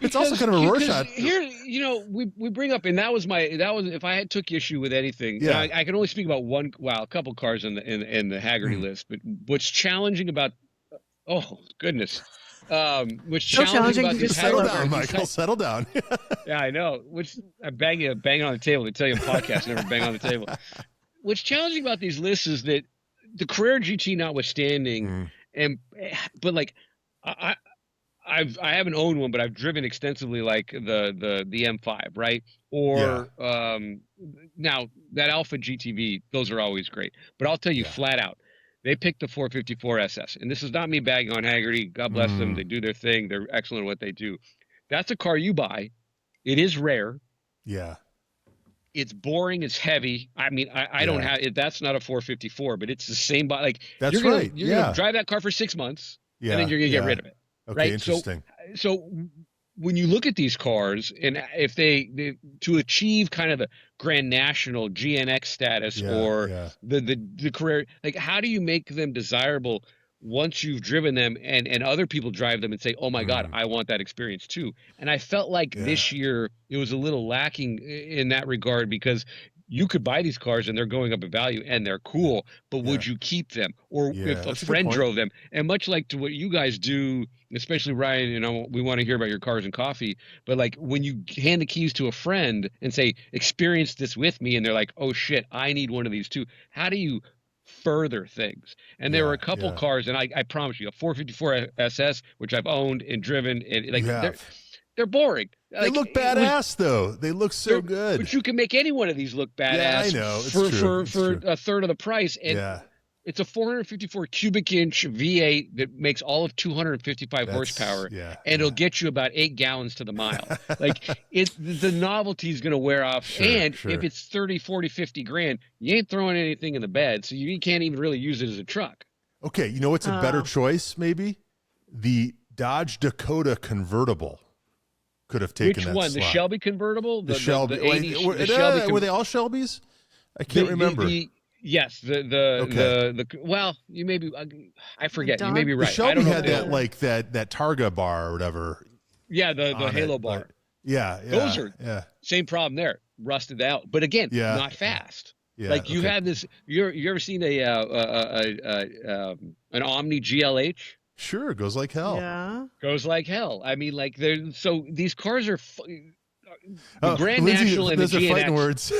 It's also kind of a Rorschach. Here, we bring up, and that was if I had took issue with anything, I can only speak about a couple cars in the Hagerty list. But what's challenging about, oh goodness. What's challenging about these settle down, Michael. Settle down. Yeah, I know. Which I bang on the table. They tell you in podcasts never bang on the table. What's challenging about these lists is that the Carrera GT notwithstanding, but like I haven't owned one, but I've driven extensively, like the M5, right? Or now that Alpha GTV, those are always great. But I'll tell you flat out, they picked the 454 SS, and this is not me bagging on Hagerty. God bless them. They do their thing. They're excellent at what they do. That's a car you buy. It is rare. Yeah. It's boring. It's heavy. I mean, I don't have it. That's not a 454, but it's the same body. Like that's you're gonna drive that car for 6 months, and then you're gonna get rid of it. Okay, right? Interesting. So when you look at these cars, and if they to achieve kind of the Grand National GNX status or the career, like how do you make them desirable once you've driven them and other people drive them and say, oh my God, I want that experience too. And I felt like this year it was a little lacking in that regard, because you could buy these cars and they're going up in value and they're cool, but would you keep them? Or if a friend drove them? And much like to what you guys do, especially Ryan, we want to hear about your cars and coffee, but like when you hand the keys to a friend and say, experience this with me, and they're like, oh shit, I need one of these too. How do you further things? And there were a couple cars, and I promise you, a 454 SS, which I've owned and driven, and like they're boring. They look badass though. They look so good. But you can make any one of these look badass. Yeah, I know. It's for a third of the price. And It's a 454 cubic inch V8 that makes all of 255 horsepower, and it'll get you about 8 gallons to the mile. Like the novelty is going to wear off. Sure, and sure. if it's 30, 40, 50 grand, you ain't throwing anything in the bed, so you can't even really use it as a truck. Okay, you know what's a better choice? Maybe the Dodge Dakota convertible could have taken that one? slot. The Shelby convertible? The Shelby. Were they all Shelbys? I can't remember. Yes, well, you may be. I forget. You may be right. The Shelby had that that Targa bar or whatever. Yeah, the Halo bar. Yeah, those are same problem there. Rusted out, but again, not fast. Yeah, like you have this. You ever seen an Omni GLH? Sure, goes like hell. Yeah, goes like hell. I mean, like so these cars are the Grand National and the GNX. Fighting words.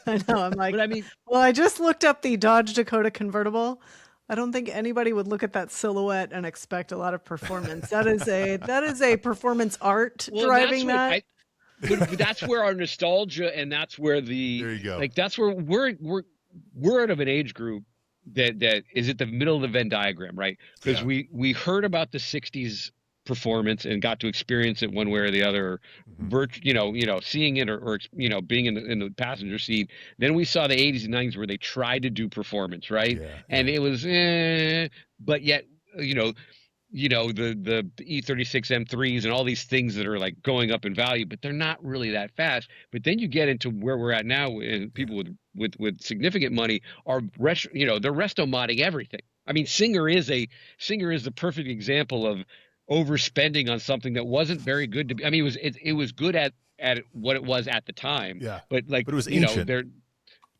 I know. I'm like, but I mean, well, I just looked up the Dodge Dakota convertible. I don't think anybody would look at that silhouette and expect a lot of performance. That is a performance art driving that. But that's where our nostalgia, and that's where there you go. Like that's where we're out of an age group that is at the middle of the Venn diagram, right? Because we heard about the '60s performance and got to experience it one way or the other, seeing it or being in the passenger seat. Then we saw the 80s and 90s where they tried to do performance, right? And it was but yet the E36 M3s and all these things that are like going up in value, but they're not really that fast. But then you get into where we're at now, and people with significant money are they're resto modding everything. I mean, Singer is the perfect example of overspending on something that wasn't very good to be. I mean, it was good at what it was at the time. Yeah. But it was ancient. It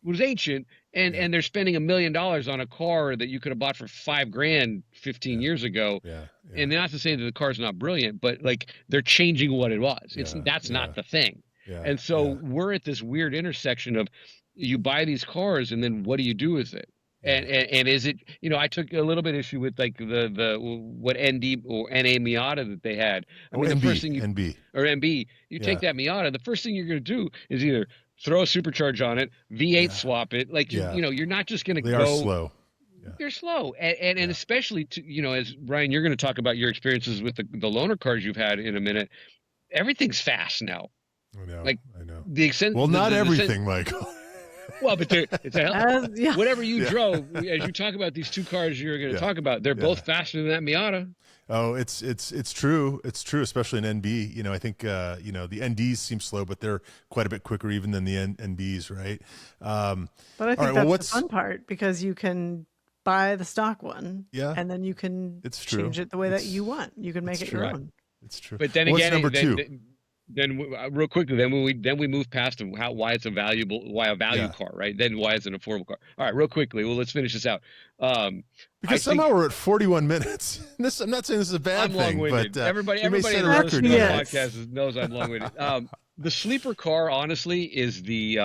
was ancient, and they're spending $1 million on a car that you could have bought for $5,000 15 years ago. Yeah. And not to say that the car's not brilliant, but like they're changing what it was. That's not the thing. Yeah. And so we're at this weird intersection of you buy these cars and then what do you do with it? And is it, I took a little bit issue with like what ND or NA Miata that they had. I mean, NB, the first thing NB, you take that Miata, the first thing you're going to do is either throw a supercharge on it, V8 swap it. Like, you're not just going to go. They are slow. Yeah. They're slow. And especially as Ryan, you're going to talk about your experiences with the loaner cars you've had in a minute. Everything's fast now. I know. I know. The extent. Well, not everything, Michael. Well, but whatever you drove, as you talk about these two cars you're going to talk about, they're both faster than that Miata. Oh, it's true. It's true, especially in NB. I think the NDs seem slow, but they're quite a bit quicker even than the NBs, right? But I think that's the fun part because you can buy the stock one, and then you can change it the way that you want. You can make it your own. It's true. But then again, number two? Then real quickly, then we move past why it's a value car, right? Then why it's an affordable car. All right, real quickly. Well, let's finish this out. Because somehow we're at 41 minutes. I'm not saying this is a bad thing, but everybody in the podcast knows I'm long-winded. The sleeper car, honestly, is the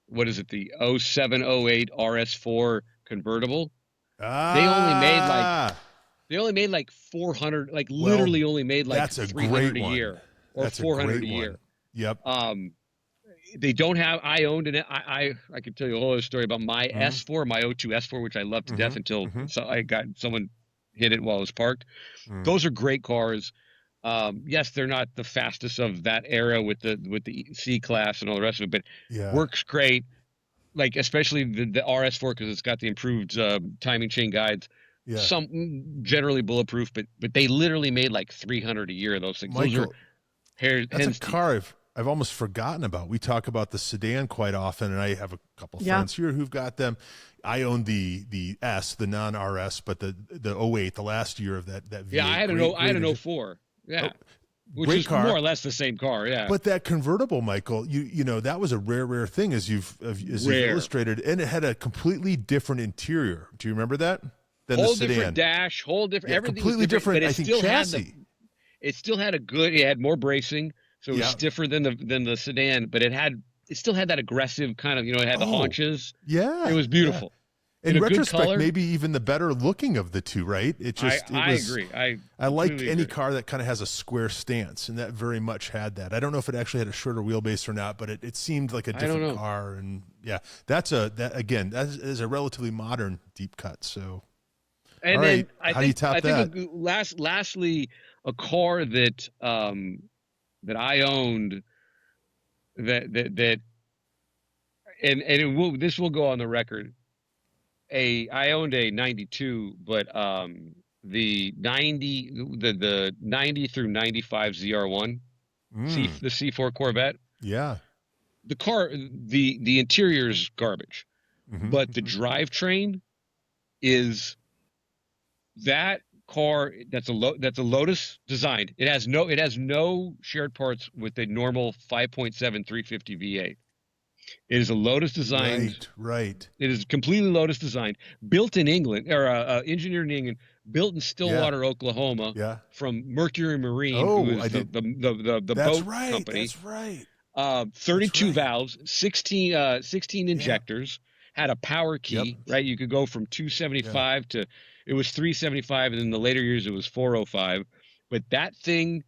what is it? The 0708 RS4 convertible. They only made like 400, like literally only made like 300 a year. Or that's 400 a year. Yep. They don't have. I owned an. I could tell you a whole other story about my S4, my 02 S4, which I loved to death until someone hit it while it was parked. Those are great cars. Yes, they're not the fastest of that era with the C class and all the rest of it, but works great. Like especially the RS4 because it's got the improved timing chain guides. Yeah. Some generally bulletproof, but they literally made like 300 a year of those things. Michael, that's a car I've almost forgotten about. We talk about the sedan quite often, and I have a couple friends here who've got them. I own the S, the non-RS, but the 08, the last year of that V8. Yeah, I had an 04. Yeah. Which is more or less the same car, yeah. But that convertible, Michael, you know, that was a rare thing as you've illustrated, and it had a completely different interior. Do you remember that? Than whole the sedan. Different dash, whole different, everything completely different. I think chassis. It still had it had more bracing, so it was stiffer than the sedan, but it still had that aggressive kind of, it had the haunches. Yeah. It was beautiful. in a retrospect, good color, maybe even the better looking of the two, right? I agree. I like completely any agree. car that kind of has a square stance, and that very much had that. I don't know if it actually had a shorter wheelbase or not, but it seemed like a different car. And yeah, that is a relatively modern deep cut. So, And all then right, how do you top that? Lastly, a car that that I owned that this will go on the record. I owned a 92, but the 90 through 95 ZR1 the C4 Corvette. Yeah. The car, the interior is garbage, but the drivetrain is that car. That's a Lotus designed. It has no shared parts with a normal 5.7 350 V8. It is a Lotus designed. Right. It is completely Lotus designed, built in England, or engineered in England, built in Stillwater, Oklahoma, from Mercury Marine, who is the boat company. That's right. 32 valves, 16 injectors, had a power key, right? You could go from 275 to, it was 375, and in the later years it was 405. But that thing,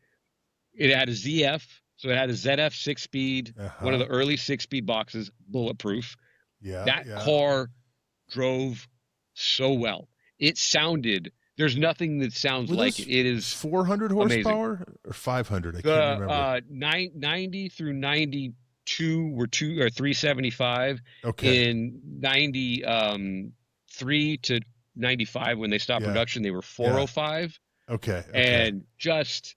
it had a ZF, so it had a ZF 6-speed, one of the early 6-speed boxes, bulletproof. That car drove so well. It sounded, there's nothing that sounds like it. It is 400 horsepower amazing. Or 500. I can't remember. 90 through 92 were 375. Okay. In 93 to 95, when they stopped production, they were 405. Okay. And just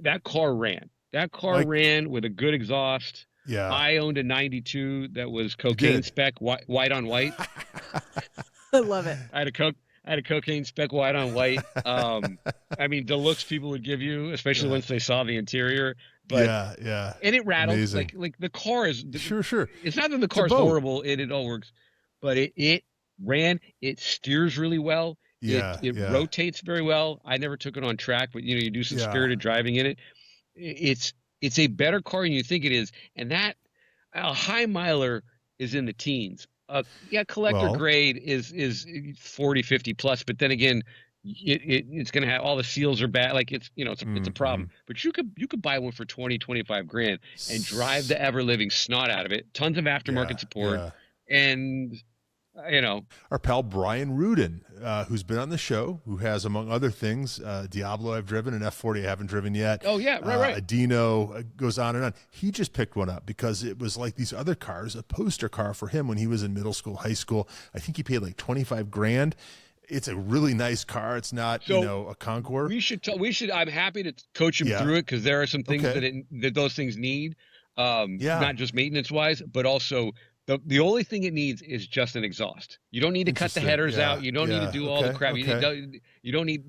that car ran. That car ran with a good exhaust. Yeah. I owned a 92 that was cocaine spec, white on white. I love it. I had a cocaine spec white on white. I mean, the looks people would give you, especially once they saw the interior. But and it rattled. Amazing. Like the car is sure. It's not that the car is horrible and it all works, but it ran. It steers really well. It rotates very well. I never took it on track, but you do some spirited driving in it. It's a better car than you think it is, and that a high miler is in the teens. Collector grade is 40, 50 plus, but then again, it's going to have all the seals are bad. Like it's a problem. But you could buy one for 20, 25 grand and drive the ever living snot out of it. Tons of aftermarket support, and our pal Brian Rudin, who's been on the show, who has, among other things, Diablo I've driven, an F40 I haven't driven yet. Oh yeah, right. A Dino, goes on and on. He just picked one up because it was like these other cars, a poster car for him when he was in middle school, high school. I think he paid like 25 grand. It's a really nice car. It's not, a Concours. We should. I'm happy to coach him through it, because there are some things that those things need. Not just maintenance wise, but also. The only thing it needs is just an exhaust. You don't need to cut the headers out. You don't need to do all the crap. You don't need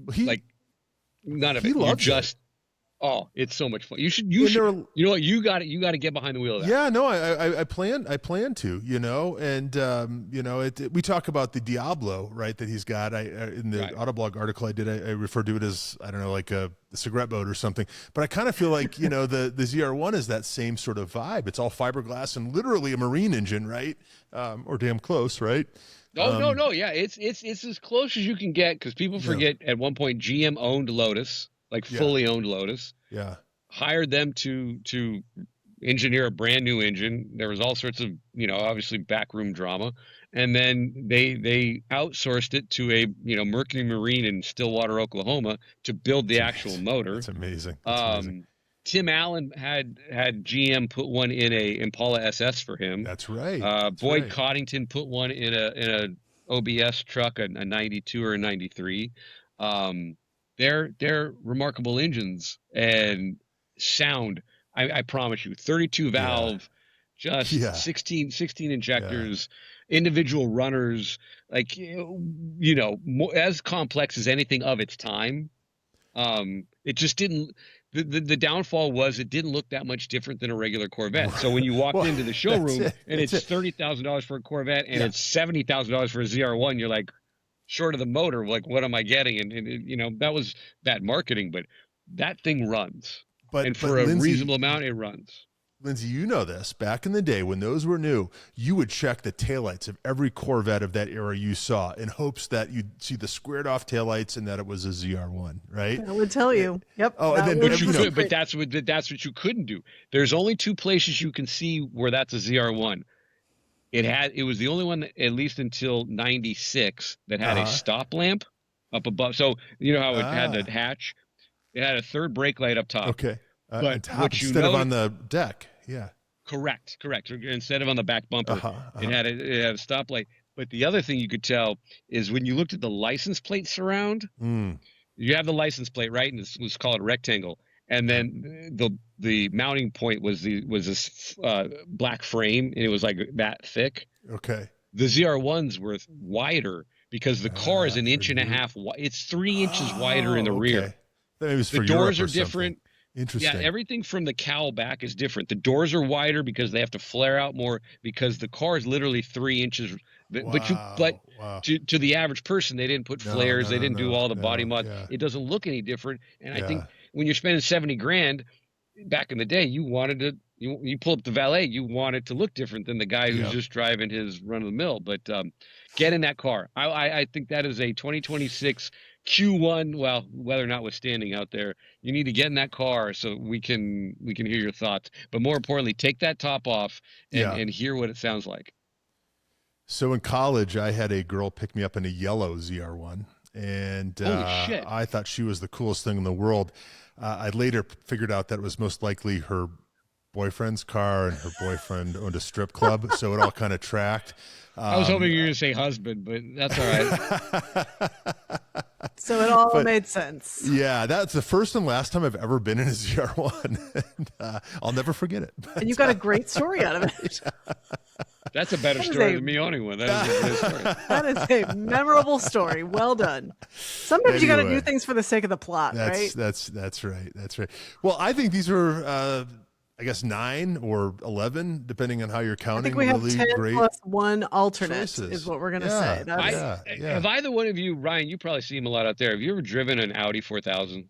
none of it. You just it's so much fun. You should you know what, you got to get behind the wheel of that. Yeah, no, I plan to, and we talk about the Diablo, right, that he's got. In the Autoblog article I did, I referred to it as, I don't know, like a cigarette boat or something. But I kind of feel like, the ZR1 is that same sort of vibe. It's all fiberglass and literally a marine engine, right? Or damn close, right? No. Yeah, it's as close as you can get, because people forget at one point GM owned Lotus. Like fully owned Lotus. Yeah. Hired them to engineer a brand new engine. There was all sorts of, obviously backroom drama. And then they outsourced it to a, Mercury Marine in Stillwater, Oklahoma, to build the actual motor. That's amazing. Tim Allen had GM put one in a Impala SS for him. That's right. Boyd Coddington put one in a OBS truck, a 92 or a 93. They're remarkable engines and sound. I promise you, 32 valve, just 16 injectors, individual runners, like, as complex as anything of its time. It just didn't. The downfall was it didn't look that much different than a regular Corvette. So when you walked into the showroom and it's $30,000 for a Corvette and it's $70,000 for a ZR1, you're like, short of the motor, like, what am I getting? And that was bad marketing, but that thing runs. And for a Lindsay, reasonable amount, it runs. Lindsay, you know this. Back in the day when those were new, you would check the taillights of every Corvette of that era you saw in hopes that you'd see the squared off taillights and that it was a ZR1, right? I would tell you. Yep. Oh, and then but that's what you couldn't do. There's only two places you can see where that's a ZR1. It was the only one that, at least until 96, that had a stop lamp up above. So you know how it had the hatch? It had a third brake light up top. Okay. But top, instead of on the deck. Yeah. Correct. Instead of on the back bumper, it had a stoplight. But the other thing you could tell is when you looked at the license plate surround, you have the license plate, right? And it was called a rectangle. And then the mounting point was this black frame, and it was like that thick. Okay. The ZR1s were wider because the car is an inch and a half wide. It's 3 inches wider in the rear. The doors are different. Interesting. Yeah, everything from the cowl back is different. The doors are wider because they have to flare out more because the car is literally 3 inches. But to the average person, they didn't put flares. They didn't do all the body mod. Yeah. It doesn't look any different. And I think when you're spending $70,000 back in the day, you wanted to you pull up the valet, you want it to look different than the guy who's just driving his run of the mill. But get in that car. I think that is a 2026 Q1. Well, weather notwithstanding out there, you need to get in that car so we can hear your thoughts. But more importantly, take that top off and hear what it sounds like. So in college, I had a girl pick me up in a yellow ZR1, and I thought she was the coolest thing in the world. I later figured out that it was most likely her boyfriend's car, and her boyfriend owned a strip club, so it all kind of tracked. I was hoping you were going to say husband, but that's all right. So it all made sense. Yeah, that's the first and last time I've ever been in a ZR1. And, I'll never forget it. But, and you got a great story out of it. That's a better story than me owning one. That is a good story. That is a memorable story. Well done. Sometimes you got to do things for the sake of the plot, right? That's right. That's right. Well, I think these were, I guess 9 or 11, depending on how you're counting. I think we have really 10 great plus one alternate choices. Is what we're going to say. Have either one of you, Ryan, you probably see him a lot out there. Have you ever driven an Audi 4000?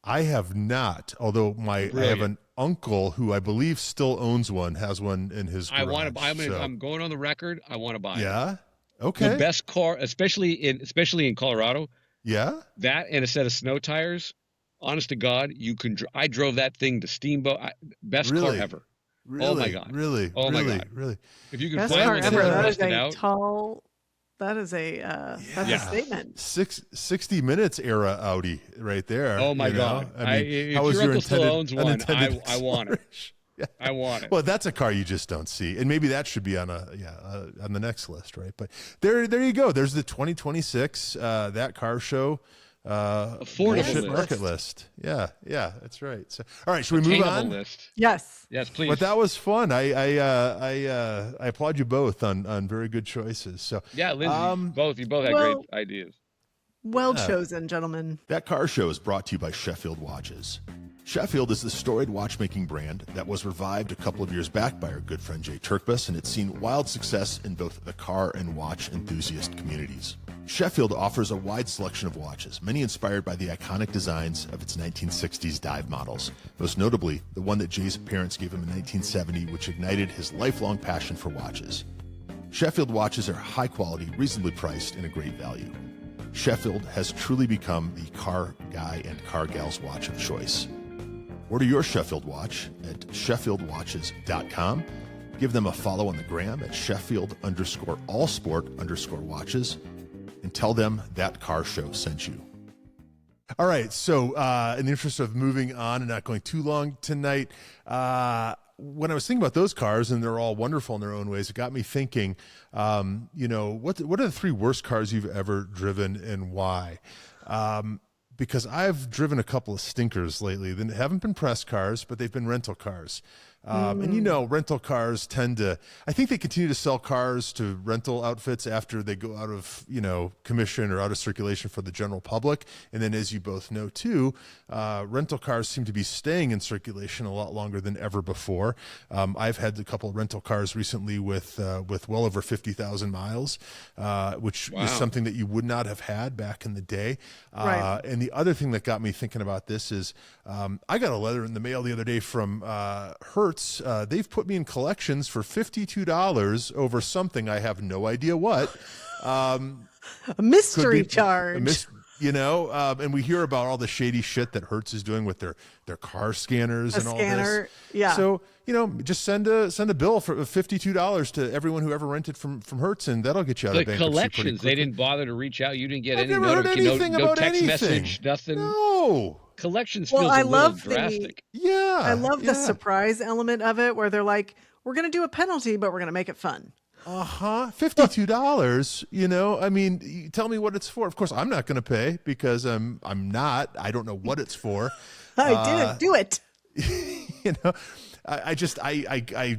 I have not, although I have an uncle who I believe still owns one, has one in his garage. I'm going on the record. I want to buy it. Yeah? Okay. The best car, especially in Colorado. Yeah? That and a set of snow tires. Honest to God, you can. I drove that thing to Steamboat. Best car ever. Really? Oh my God. Really? Oh my God. Really? If you can best find car one ever. That is rusted a out. tall. That is a statement. 60 Minutes era Audi right there. Oh my God. I mean, if your uncle still owns one, I want it. Yeah. I want it. Well, that's a car you just don't see, and maybe that should be on on the next list, right? But there you go. There's the 2026 that car show. Affordable market list. Yeah, that's right. So, all right, should we move on? List. Yes, please. But that was fun. I applaud you both on very good choices. So yeah, Lindsay, you both had great ideas. Well chosen, gentlemen. That car show is brought to you by Sheffield Watches. Sheffield is the storied watchmaking brand that was revived a couple of years back by our good friend Jay Turkbus, and it's seen wild success in both the car and watch enthusiast communities. Sheffield offers a wide selection of watches, many inspired by the iconic designs of its 1960s dive models, most notably the one that Jay's parents gave him in 1970, which ignited his lifelong passion for watches. Sheffield watches are high quality, reasonably priced, and a great value. Sheffield has truly become the car guy and car gal's watch of choice. Order your Sheffield watch at SheffieldWatches.com. Give them a follow on the gram at Sheffield_allsport_watches and tell them that car show sent you. All right. So in the interest of moving on and not going too long tonight, when I was thinking about those cars, and they're all wonderful in their own ways, it got me thinking, what are the 3 worst cars you've ever driven and why? Because I've driven a couple of stinkers lately. They haven't been press cars, but they've been rental cars. And rental cars I think they continue to sell cars to rental outfits after they go out of, commission or out of circulation for the general public. And then, as you both know too, rental cars seem to be staying in circulation a lot longer than ever before. I've had a couple of rental cars recently with well over 50,000 miles, which is something that you would not have had back in the day. Right. And the other thing that got me thinking about this is I got a letter in the mail the other day from Hertz. They've put me in collections for $52 over something I have no idea what. A mystery charge. And we hear about all the shady shit that Hertz is doing with their car scanners and all this. Yeah. So, just send a bill for $52 to everyone who ever rented from Hertz, and that'll get you out of bankruptcy. Collections, they didn't bother to reach out. You didn't get any never heard anything about text anything. message, nothing. No. Collections feels a little drastic. I love the surprise element of it, where they're like, we're going to do a penalty, but we're going to make it fun. $52. I mean, you tell me what it's for. Of course, I'm not going to pay because I don't know what it's for. I didn't do it. I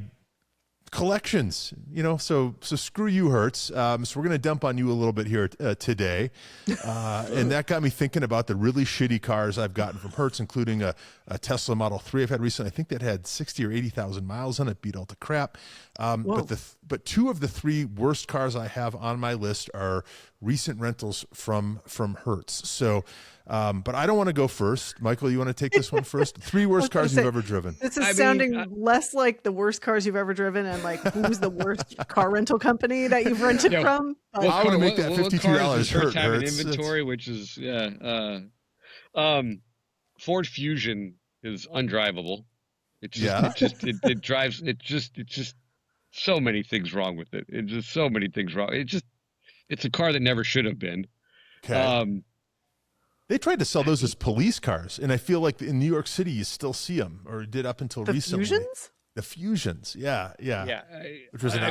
collections, so screw you, Hertz. So we're going to dump on you a little bit here today. And that got me thinking about the really shitty cars I've gotten from Hertz, including a Tesla Model 3 I've had recently. I think that had 60 or 80,000 miles on it, beat all to crap. But two of the three worst cars I have on my list are recent rentals from Hertz. So, but I don't want to go first. Michael, you want to take this one first? Three worst cars you've ever driven. This is sounding less like the worst cars you've ever driven and like who's the worst car rental company that you've rented from. Well, I want to make that $52 hurt. Have an inventory, which is Ford Fusion is undrivable. It's just so many things wrong with it. It's just so many things wrong. It's a car that never should have been. Okay. They tried to sell those as police cars, and I feel like in New York City you still see them, or did up until recently. Fusions? The Fusions, yeah. Which was it's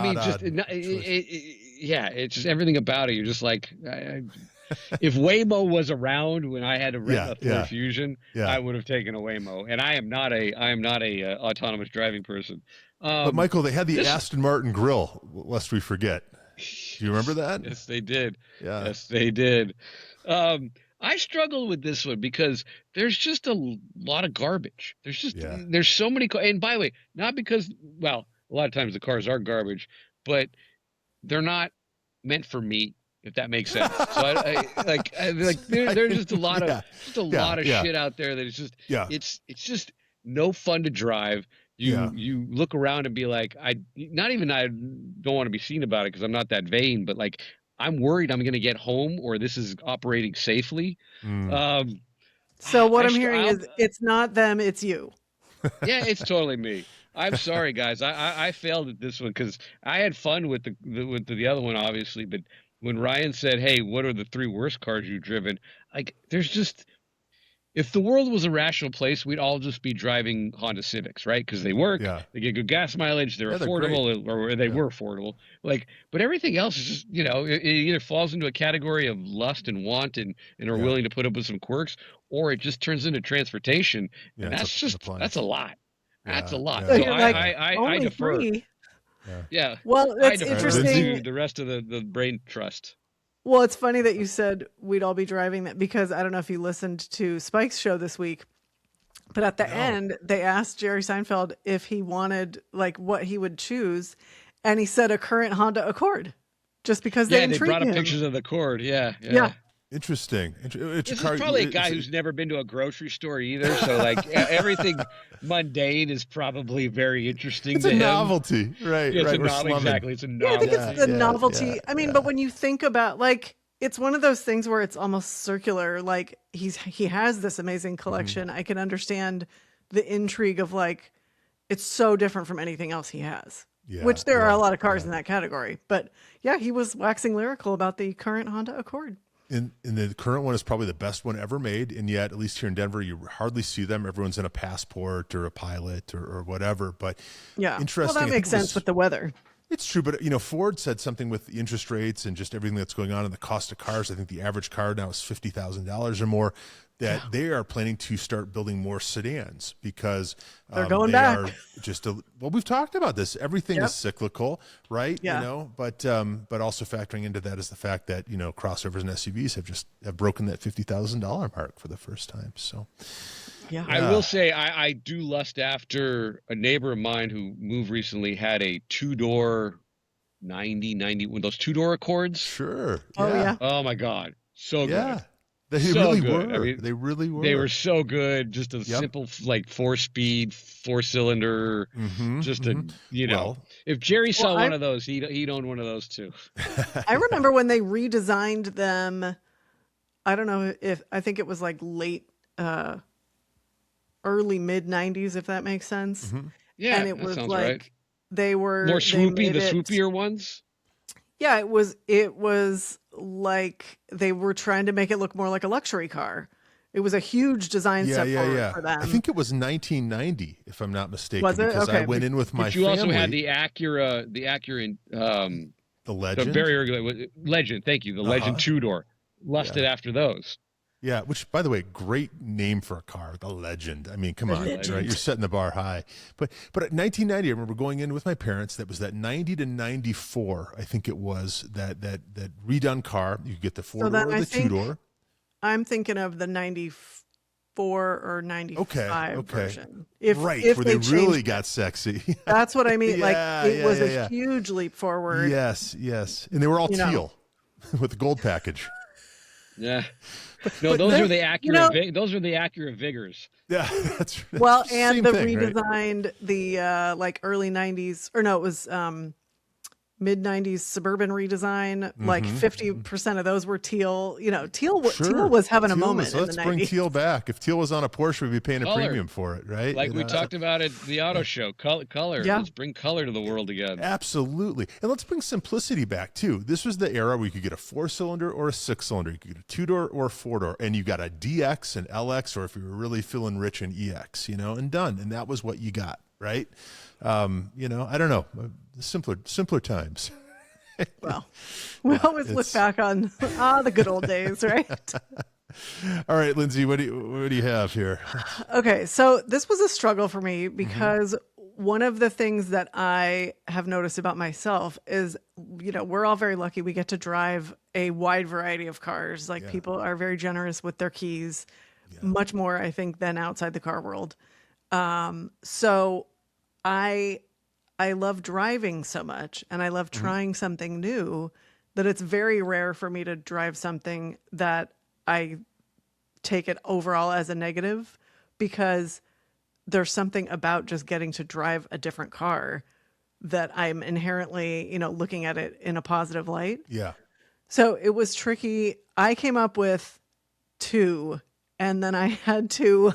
just everything about it. You're just like, if Waymo was around when I had to rent a Ford Fusion, I would have taken a Waymo. And I am not a autonomous driving person. But Michael, they had the Aston Martin grill, lest we forget. Do you remember that? Yes, they did. Yeah. Yes, they did. I struggle with this one because there's just a lot of garbage. There's so many, and by the way, not because, a lot of times the cars are garbage, but they're not meant for me, if that makes sense. So there's just a lot of shit out there that it's just no fun to drive. You look around and be like, I don't want to be seen about it because I'm not that vain, but like, I'm worried I'm going to get home or this is operating safely. So what I'm hearing is it's not them, it's you. Yeah, it's totally me. I'm sorry, guys. I failed at this one because I had fun with the other one, obviously. But when Ryan said, "Hey, what are the three worst cars you've driven?" Like, there's just, if the world was a rational place, we'd all just be driving Honda Civics, right? Because they work, they get good gas mileage, they're affordable, or they were affordable. Like, but everything else is just, it either falls into a category of lust and want and are willing to put up with some quirks, or it just turns into transportation, and that's a lot. That's a lot. So So I defer. Three. Yeah. Well, that's interesting. The rest of the brain trust. Well, it's funny that you said we'd all be driving that, because I don't know if you listened to Spike's show this week, but at the end, they asked Jerry Seinfeld if he wanted, like, what he would choose. And he said a current Honda Accord, just because they brought up him. pictures of the Accord. Yeah. Interesting. This is probably a guy who's never been to a grocery store either. So like everything mundane is probably very interesting to him. It's a novelty, right? Yeah, exactly. It's a novelty. I think it's the novelty. Yeah, I mean, but when you think about, like, it's one of those things where it's almost circular. Like, he has this amazing collection. I can understand the intrigue of, like, it's so different from anything else he has. Yeah, which there are a lot of cars in that category. But yeah, he was waxing lyrical about the current Honda Accord. And the current one is probably the best one ever made, and yet, at least here in Denver, you hardly see them. Everyone's in a Passport or a Pilot or whatever. But interesting. Well, that makes sense with the weather. It's true, but Ford said something with the interest rates and just everything that's going on and the cost of cars. I think the average car now is $50,000 or more. that they are planning to start building more sedans because they're going they back. are well, we've talked about this. Everything is cyclical, right? Yeah. You know, but also factoring into that is the fact that, you know, crossovers and SUVs have broken that $50,000 mark for the first time. So, yeah. I will say I do lust after a neighbor of mine who moved recently had a 2-door 90, with those 2-door Accords. Sure. Oh, yeah. Oh my God. So good. They so really good. were. I mean, they really were. They were so good. Just a simple, like 4-speed, 4-cylinder. You know, if Jerry saw one of those, he'd own one of those too. I remember when they redesigned them. I don't know I think it was like late, early mid 90s, if that makes sense. Yeah. And it was like, right. They were more swoopy, the swoopier ones. Yeah, it was like they were trying to make it look more like a luxury car. It was a huge design step forward for them. I think it was 1990, if I'm not mistaken. Was it? Because okay. I went in with my family. You also had the Acura, the Legend. The very Legend. Thank you. The Legend 2-door. Lusted after those. Yeah, which, by the way, great name for a car, the Legend. I mean, come on, right? You're setting the bar high. But at 1990, I remember going in with my parents. That was that 90 to 94, I think it was, that redone car. You get the 4-door or the 2-door. I'm thinking of the 94 or 95 version. If where they really got sexy. That's what I mean. It was a huge leap forward. Yes. And they were all teal with the gold package. Yeah. No, those are the Acura. Those are the Acura Vigors. Yeah, that's right. Well, and the redesigned the early 90s, or no, it was mid 90s Suburban redesign. Like 50% of those were teal. You know, teal was having a moment. Let's bring teal back. If teal was on a Porsche, we'd be paying a premium for it, right? Like we talked about at the auto show, color. Yeah. Let's bring color to the world again. Absolutely. And let's bring simplicity back too. This was the era where you could get a 4-cylinder or a 6-cylinder. You could get a 2-door or a 4-door, and you got a DX and LX, or if you were really feeling rich, an EX, and done. And that was what you got, right? I don't know. Simpler times. Well, we always look back on the good old days, right? All right, Lindsay, what do you have here? Okay, so this was a struggle for me because one of the things that I have noticed about myself is, we're all very lucky. We get to drive a wide variety of cars. Like people are very generous with their keys, much more, I think, than outside the car world. So I love driving so much, and I love trying something new, that it's very rare for me to drive something that I take it overall as a negative, because there's something about just getting to drive a different car that I'm inherently, looking at it in a positive light. Yeah. So it was tricky. I came up with 2, and then I had to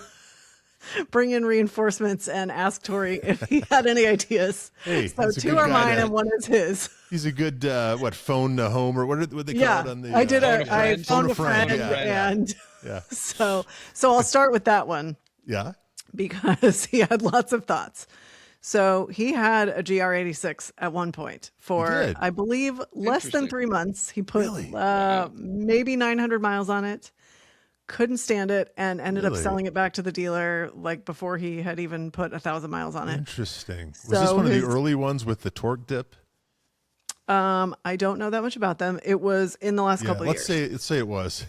bring in reinforcements and ask Tori if he had any ideas. Hey, so 2 are mine and 1 is his. He's a good phone to home, or what they call it on the. I phoned a friend, and so I'll start with that one. Yeah, because he had lots of thoughts. So he had a GR86 at one point for, I believe, less than 3 months. He put maybe 900 miles on it. Couldn't stand it, and ended up selling it back to the dealer before he had even put 1,000 miles on it. Interesting. Was this one of the early ones with the torque dip? I don't know that much about them. It was in the last couple of years. Let's say it was.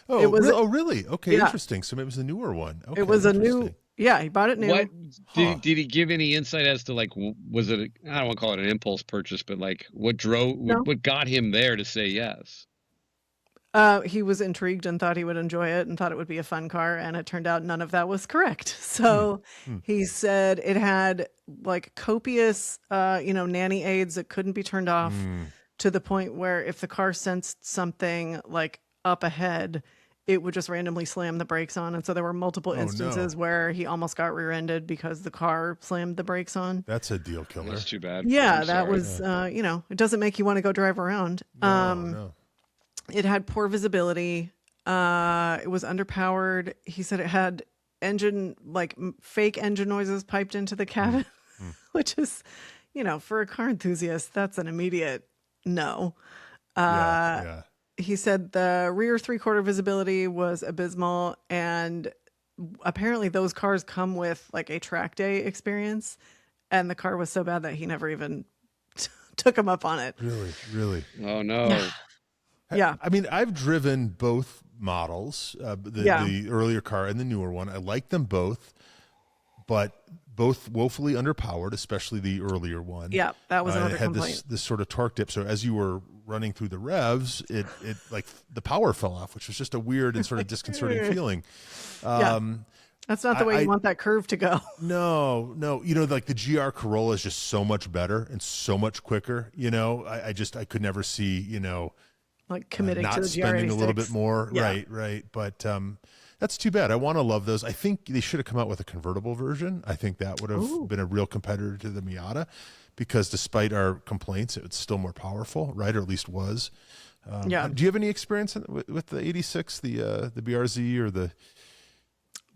Oh, really? Okay, interesting. So maybe it was a newer one. Okay, it was a new. Yeah, he bought it new. What did he give any insight as to was it? I don't want to call it an impulse purchase, but what got him there to say yes? He was intrigued and thought he would enjoy it and thought it would be a fun car. And it turned out none of that was correct. So he said it had copious, nanny aids that couldn't be turned off, to the point where if the car sensed something up ahead, it would just randomly slam the brakes on. And so there were multiple instances where he almost got rear-ended because the car slammed the brakes on. That's a deal killer. That's too bad. Yeah, that was, it doesn't make you want to go drive around. No. It had poor visibility. It was underpowered. He said it had fake engine noises piped into the cabin, which is, for a car enthusiast, that's an immediate no. he said the rear 3/4 visibility was abysmal, and apparently those cars come with like a track day experience, and the car was so bad that he never even took him up on it. Really. Oh no. Yeah. I mean, I've driven both models, the earlier car and the newer one. I like them both, but both woefully underpowered, especially the earlier one. Yeah, that was another it had complaint. this sort of torque dip. So as you were running through the revs, it like the power fell off, which was just a weird and sort of disconcerting feeling. That's not the way you want that curve to go. No. You know, like the GR Corolla is just so much better and so much quicker. You know, I could never see, you know, like committing not to the spending GR86. a little bit more. Yeah. Right. But that's too bad. I want to love those. I think they should have come out with a convertible version. I think that would have been a real competitor to the Miata, because despite our complaints, it's still more powerful, right? Or at least was. Do you have any experience with the 86, the BRZ, or the?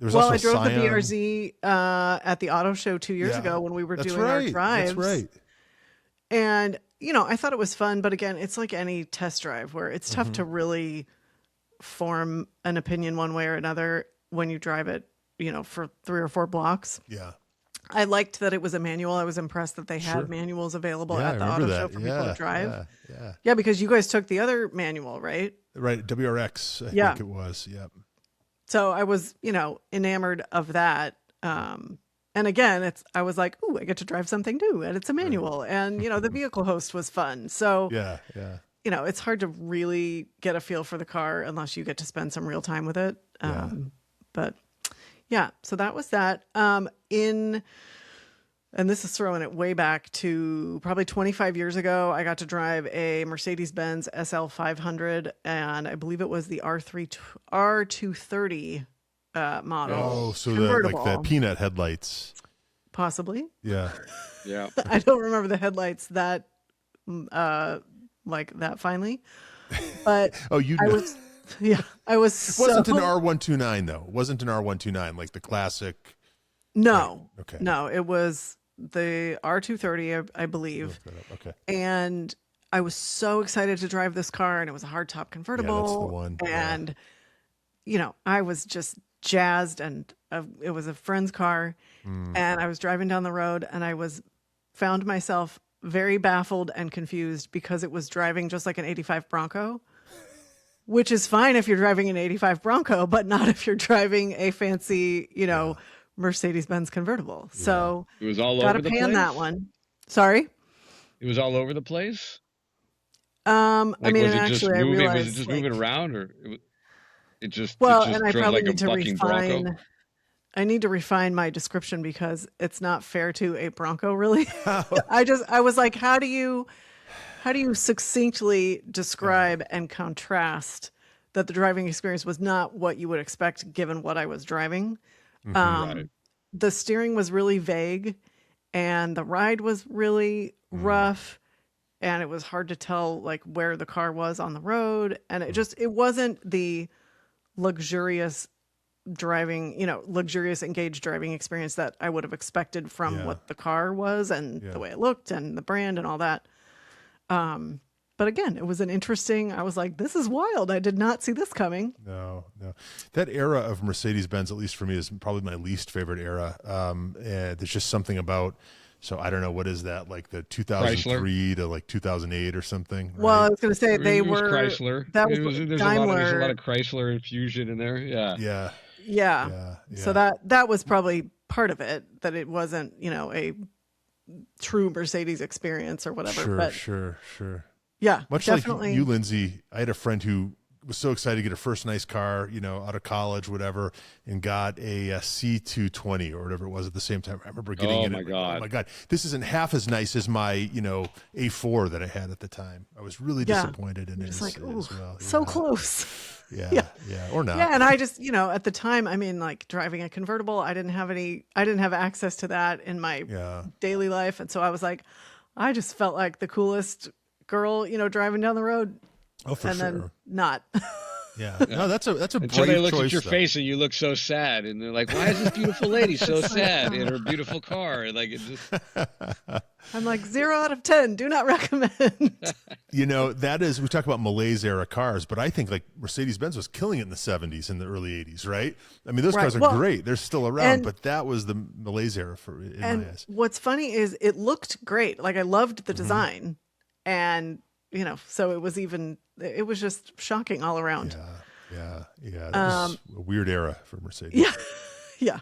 I drove the BRZ at the auto show 2 years ago when we were doing our drives. That's right. And, you know, I thought it was fun, but again, it's like any test drive where it's tough to really form an opinion one way or another when you drive it, you know, for 3 or 4 blocks. Yeah. I liked that it was a manual. I was impressed that they had manuals available at the auto show for people to drive. Yeah, because you guys took the other manual, right? Right, WRX, I think it was. Yep. So I was, you know, enamored of that. And again, I was like, ooh, I get to drive something new, and it's a manual. Right. And, you know, the vehicle host was fun. So, you know, it's hard to really get a feel for the car unless you get to spend some real time with it. But yeah, so that was that. And this is throwing it way back to probably 25 years ago. I got to drive a Mercedes-Benz SL 500, and I believe it was the R230 model. Oh, so like the peanut headlights. Possibly. Yeah. I don't remember the headlights that like that finely. But I was I was It wasn't an R129 though. It wasn't an R129 like the classic. No. Right. Okay. No, it was the R230, I believe. Okay. And I was so excited to drive this car, and it was a hardtop convertible. Yeah, that's the one. And you know, I was just jazzed, and it was a friend's car, and I was driving down the road, and found myself very baffled and confused because it was driving just like an 85 Bronco, which is fine if you're driving an 85 Bronco, but not if you're driving a fancy, you know, Mercedes-Benz convertible. Yeah. So it was all over the place. Gotta pan that one. Sorry? It was all over the place? I mean, was it actually, just moving, I realized, was it just moving around, or it just and I drove probably like need a to bucking refine. Bronco? I need to refine my description because it's not fair to a Bronco, really. I was like, how do you succinctly describe and contrast that the driving experience was not what you would expect given what I was driving? Right. The steering was really vague, and the ride was really rough, and it was hard to tell like where the car was on the road, and it wasn't the luxurious driving, luxurious engaged driving experience that I would have expected from what the car was and the way it looked and the brand and all that. But again, it was I was like, this is wild. I did not see this coming. No. That era of Mercedes-Benz, at least for me, is probably my least favorite era. There's just something about, so I don't know, what is that, like the 2003 to like 2008 or something? Right? Well, I was going to say It was Chrysler. That was there's Daimler. a lot of Chrysler infusion in there. Yeah. So that was probably part of it, that it wasn't, a true Mercedes experience or whatever. Sure. Yeah, much definitely. Like you, Lindsay, I had a friend who was so excited to get her first nice car, out of college, whatever, and got a C220 or whatever it was at the same time. I remember getting it. God. Oh my God. This isn't half as nice as my, A4 that I had at the time. I was really disappointed in it as well. So close. Yeah. Or not. Yeah. And I just, at the time, I mean, like driving a convertible, I didn't have access to that in my daily life. And so I was like, I just felt like the coolest girl, driving down the road. Oh, for and sure. then not. Yeah. No, that's a brave Until they look choice, at your though. face and you look so sad, and they're like, "Why is this beautiful lady so sad in her beautiful car?" Like it just. I'm like 0 out of 10. Do not recommend. You know, that is, we talk about malaise era cars, but I think like Mercedes-Benz was killing it in the 70s and the early 80s, right? I mean, those cars are great. They're still around, but that was the malaise era in my eyes. What's funny is it looked great. Like I loved the design and, you know, so it was just shocking all around. Yeah. That was a weird era for Mercedes. Yeah.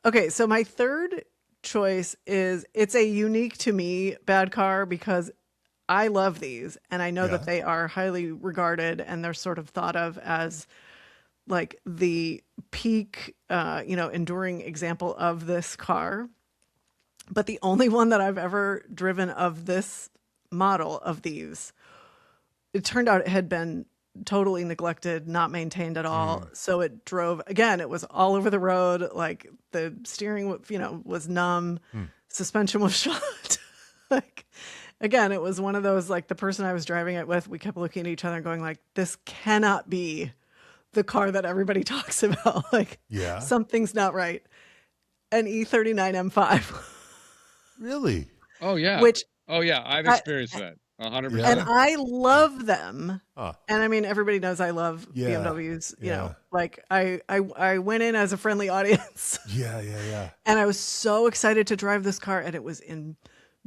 Okay. So my third choice is, it's a unique to me bad car because I love these and I know that they are highly regarded and they're sort of thought of as like the peak, enduring example of this car. But the only one that I've ever driven of this model of these, it turned out it had been totally neglected, not maintained at all. So it drove, again, it was all over the road. Like the steering, was numb, suspension was shot. Like, again, it was one of those, like the person I was driving it with, we kept looking at each other and going like, this cannot be the car that everybody talks about. Like, something's not right. An E39 M5. Really? Oh yeah. I've experienced that 100%. And I love them. And I mean, everybody knows I love BMWs. You know, like I went in as a friendly audience. Yeah. And I was so excited to drive this car, and it was in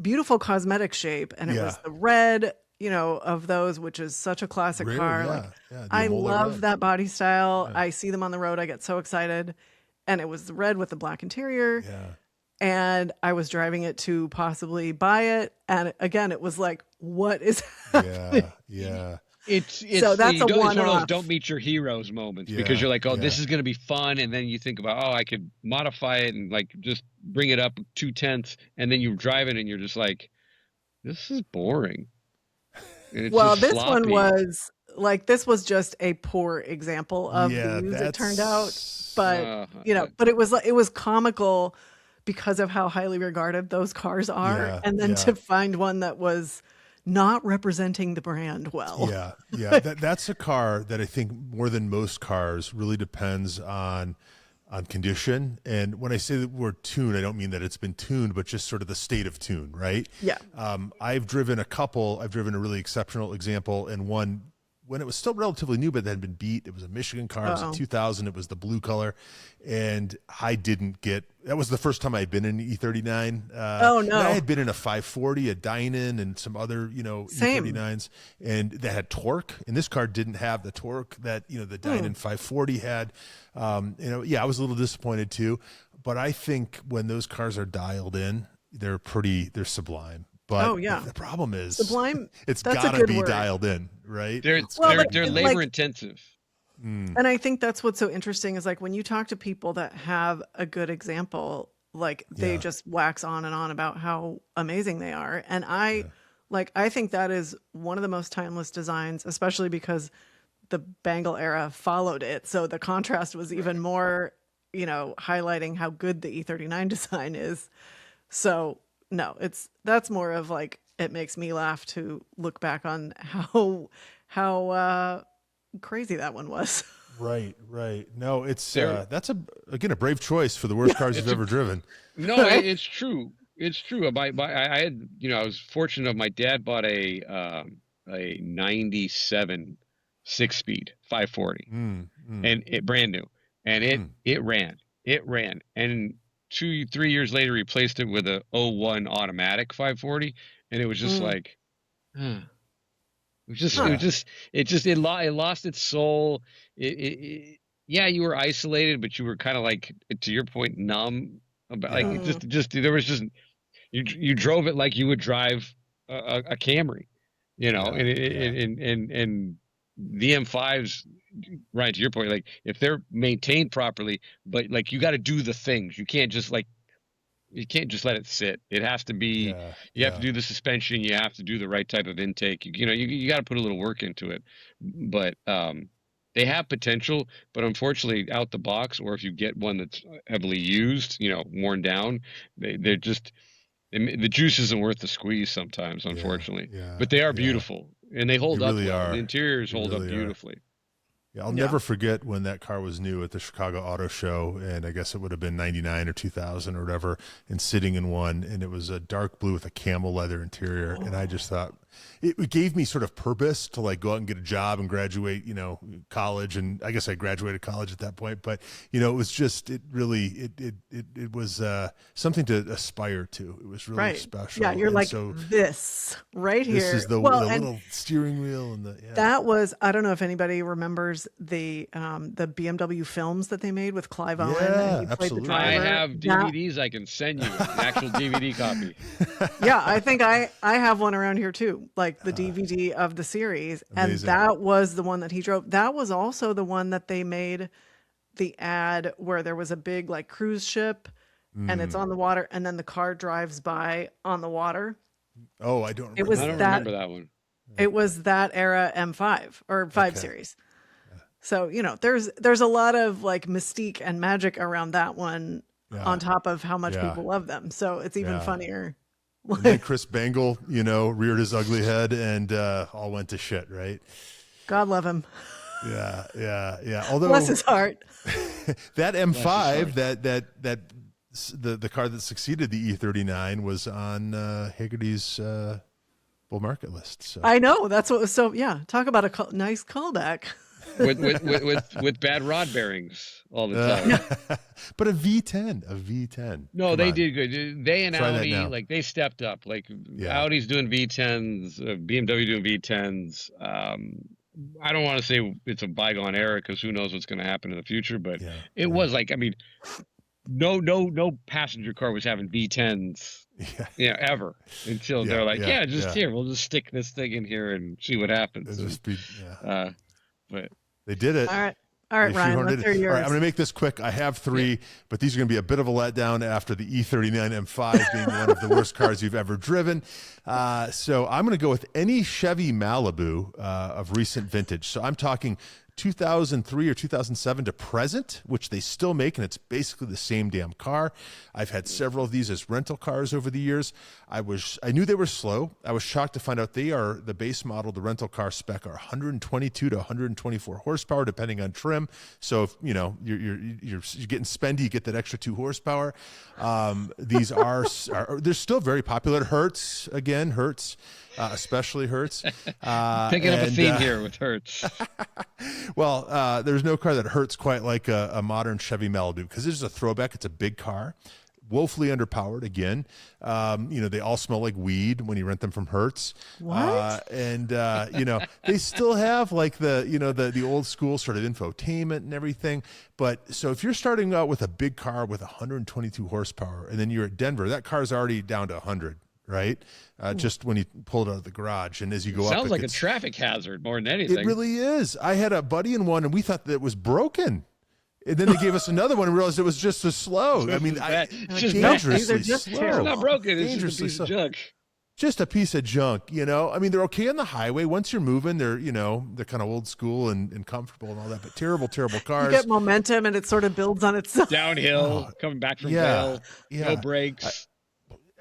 beautiful cosmetic shape, and it was the red, of those, which is such a classic car. I love that body style. I see them on the road, I get so excited. And it was the red with the black interior. And I was driving it to possibly buy it, and again, it was like, what is happening? It's so that's one one of those don't meet your heroes moments, because you're like, this is going to be fun, and then you think about, I could modify it and like just bring it up 0.2, and then you drive it and you're just like, this is boring. And it's this sloppy. one was like, this was just a poor example of these, it turned out, but but it was comical because of how highly regarded those cars are, and then to find one that was not representing the brand well. That's a car that I think more than most cars really depends on condition. And when I say the word tune, I don't mean that it's been tuned, but just sort of the state of tune, right? I've driven a couple. I've driven a really exceptional example, and one when it was still relatively new, but that had been beat. It was a Michigan car. It was a 2000. It was the blue color. And I didn't get, that was the first time I had been in an E39. I had been in a 540, a Dynan, and some other, E39s, and that had torque. And this car didn't have the torque that, the Dynan 540 had. I was a little disappointed too. But I think when those cars are dialed in, they're sublime. But the problem is sublime. It's got to be dialed in, right? They're labor intensive. And I think that's what's so interesting is like when you talk to people that have a good example, like they just wax on and on about how amazing they are. And I think that is one of the most timeless designs, especially because the Bangle era followed it. So the contrast was even more, highlighting how good the E39 design is. So no, that's more of like, it makes me laugh to look back on how crazy that one was. Right. No, it's that's a brave choice for the worst cars you've ever driven. No, it's true. It's true. I had, I was fortunate enough. My dad bought a 97 6-speed 540, and it brand new, and it ran, and 2-3 years later replaced it with a 01 automatic 540, and it was just like, it lost its soul. You were isolated, but you were kind of like, to your point, numb about there was just you drove it like you would drive a Camry, and the M5s, Ryan, to your point, like if they're maintained properly, but like you got to do the things. You can't just let it sit. It has to be. You have to do the suspension. You have to do the right type of intake. You got to put a little work into it. But they have potential. But unfortunately, out the box, or if you get one that's heavily used, worn down, the juice isn't worth the squeeze sometimes. Unfortunately, but they are beautiful. And they hold up. The interiors hold up beautifully. I'll never forget when that car was new at the Chicago Auto Show, and I guess it would have been 99 or 2000 or whatever, and sitting in one, and it was a dark blue with a camel leather interior, and I just thought, it gave me sort of purpose to like go out and get a job and graduate, college. And I guess I graduated college at that point, but it was just, it was something to aspire to. It was really special. Yeah. You're and like so this right here. This is the little steering wheel and that was, I don't know if anybody remembers the BMW films that they made with Clive Owen. Yeah, and he played the absolutely. driver. I have DVDs I can send you, an actual DVD copy. Yeah, I think I have one around here too, like the DVD of the series. Amazing. And that was the one that he drove. That was also the one that they made the ad where there was a big like cruise ship and it's on the water and then the car drives by on the water. Oh, I don't remember. I don't remember that one. It was that era M5 or 5 Series. So, there's a lot of like mystique and magic around that one on top of how much people love them. So it's even funnier. And then Chris Bangle, reared his ugly head and all went to shit, right? God love him. Yeah. Although bless his heart. That M5, the car that succeeded the E39 was on Hagerty's bull market list. So I know that's what was so. Yeah, talk about a nice callback. with bad rod bearings all the time. But a V10. No, they did good. They and Audi, like they stepped up. Like Audi's doing V10s, BMW doing V10s. I don't want to say it's a bygone era because who knows what's going to happen in the future. But it was like, I mean, no passenger car was having V10s. Ever until they're like, here, we'll just stick this thing in here and see what happens. But they did it. All right, Ryan, let's hear yours. All right, I'm going to make this quick. I have 3, but these are going to be a bit of a letdown after the E39 M5 being one of the worst cars you've ever driven. So I'm going to go with any Chevy Malibu of recent vintage. So I'm talking 2003 or 2007 to present, which they still make, and it's basically the same damn car. I've had several of these as rental cars over the years. I knew they were slow. I was shocked to find out they are the base model, the rental car spec are 122 to 124 horsepower, depending on trim. So if you're getting spendy, you get that extra 2 horsepower. These they're still very popular. Hertz, especially Hertz. Picking up a theme here with Hertz. Well, there's no car that hurts quite like a modern Chevy Malibu because it's a throwback. It's a big car, woefully underpowered. Again, they all smell like weed when you rent them from Hertz. What? They still have like the old school sort of infotainment and everything. But so if you're starting out with a big car with 122 horsepower, and then you're at Denver, that car's already down to 100. Right? Just when you pull it out of the garage. And as you go up, sounds like a traffic hazard more than anything. It really is. I had a buddy in one and we thought that it was broken. And then they gave us another one and realized it was just as slow. I mean, dangerously slow. It's not broken. It's dangerously just a piece of junk. Just a piece of junk, I mean, they're okay on the highway. Once you're moving, they're kind of old school and comfortable and all that, but terrible cars. You get momentum and it sort of builds on itself. Downhill, coming back from Vail, no brakes.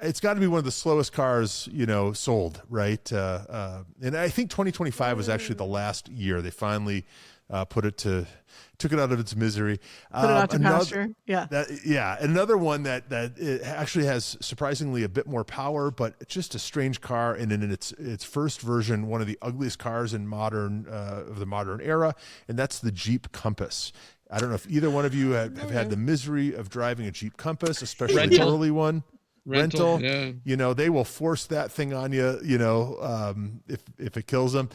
It's got to be one of the slowest cars, sold, right? And I think 2025 was actually the last year they finally took it out of its misery. Put it out to pasture. Yeah. Another one that it actually has surprisingly a bit more power, but it's just a strange car. And in its first version, one of the ugliest cars in of the modern era, and that's the Jeep Compass. I don't know if either one of you have had the misery of driving a Jeep Compass, especially the early one. Rental, they will force that thing on you, if it kills them.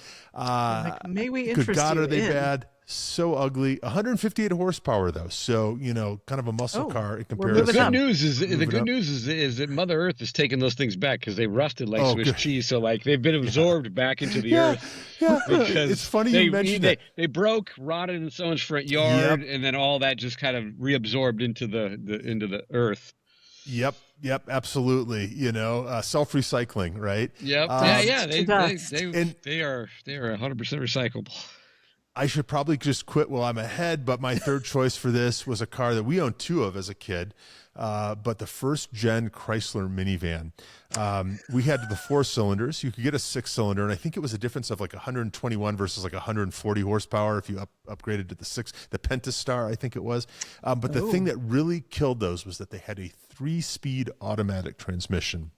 May we interest good God, you are they in? bad? So ugly. 158 horsepower though, so kind of a muscle car in comparison. The good news is that Mother Earth is taking those things back because they rusted like Swiss cheese. So like they've been absorbed back into the earth. Yeah, it's funny you mentioned that. They broke, rotted in someone's front yard, and then all that just kind of reabsorbed into the earth. Yep, absolutely. Self-recycling, right? Yep. They are 100% recyclable. I should probably just quit while I'm ahead, but my third choice for this was a car that we owned 2 of as a kid, but the first gen Chrysler minivan. We had the 4 cylinders. You could get a 6-cylinder, and I think it was a difference of like 121 versus like 140 horsepower if you upgraded to the Pentastar, I think it was. The thing that really killed those was that they had a 3-speed automatic transmission.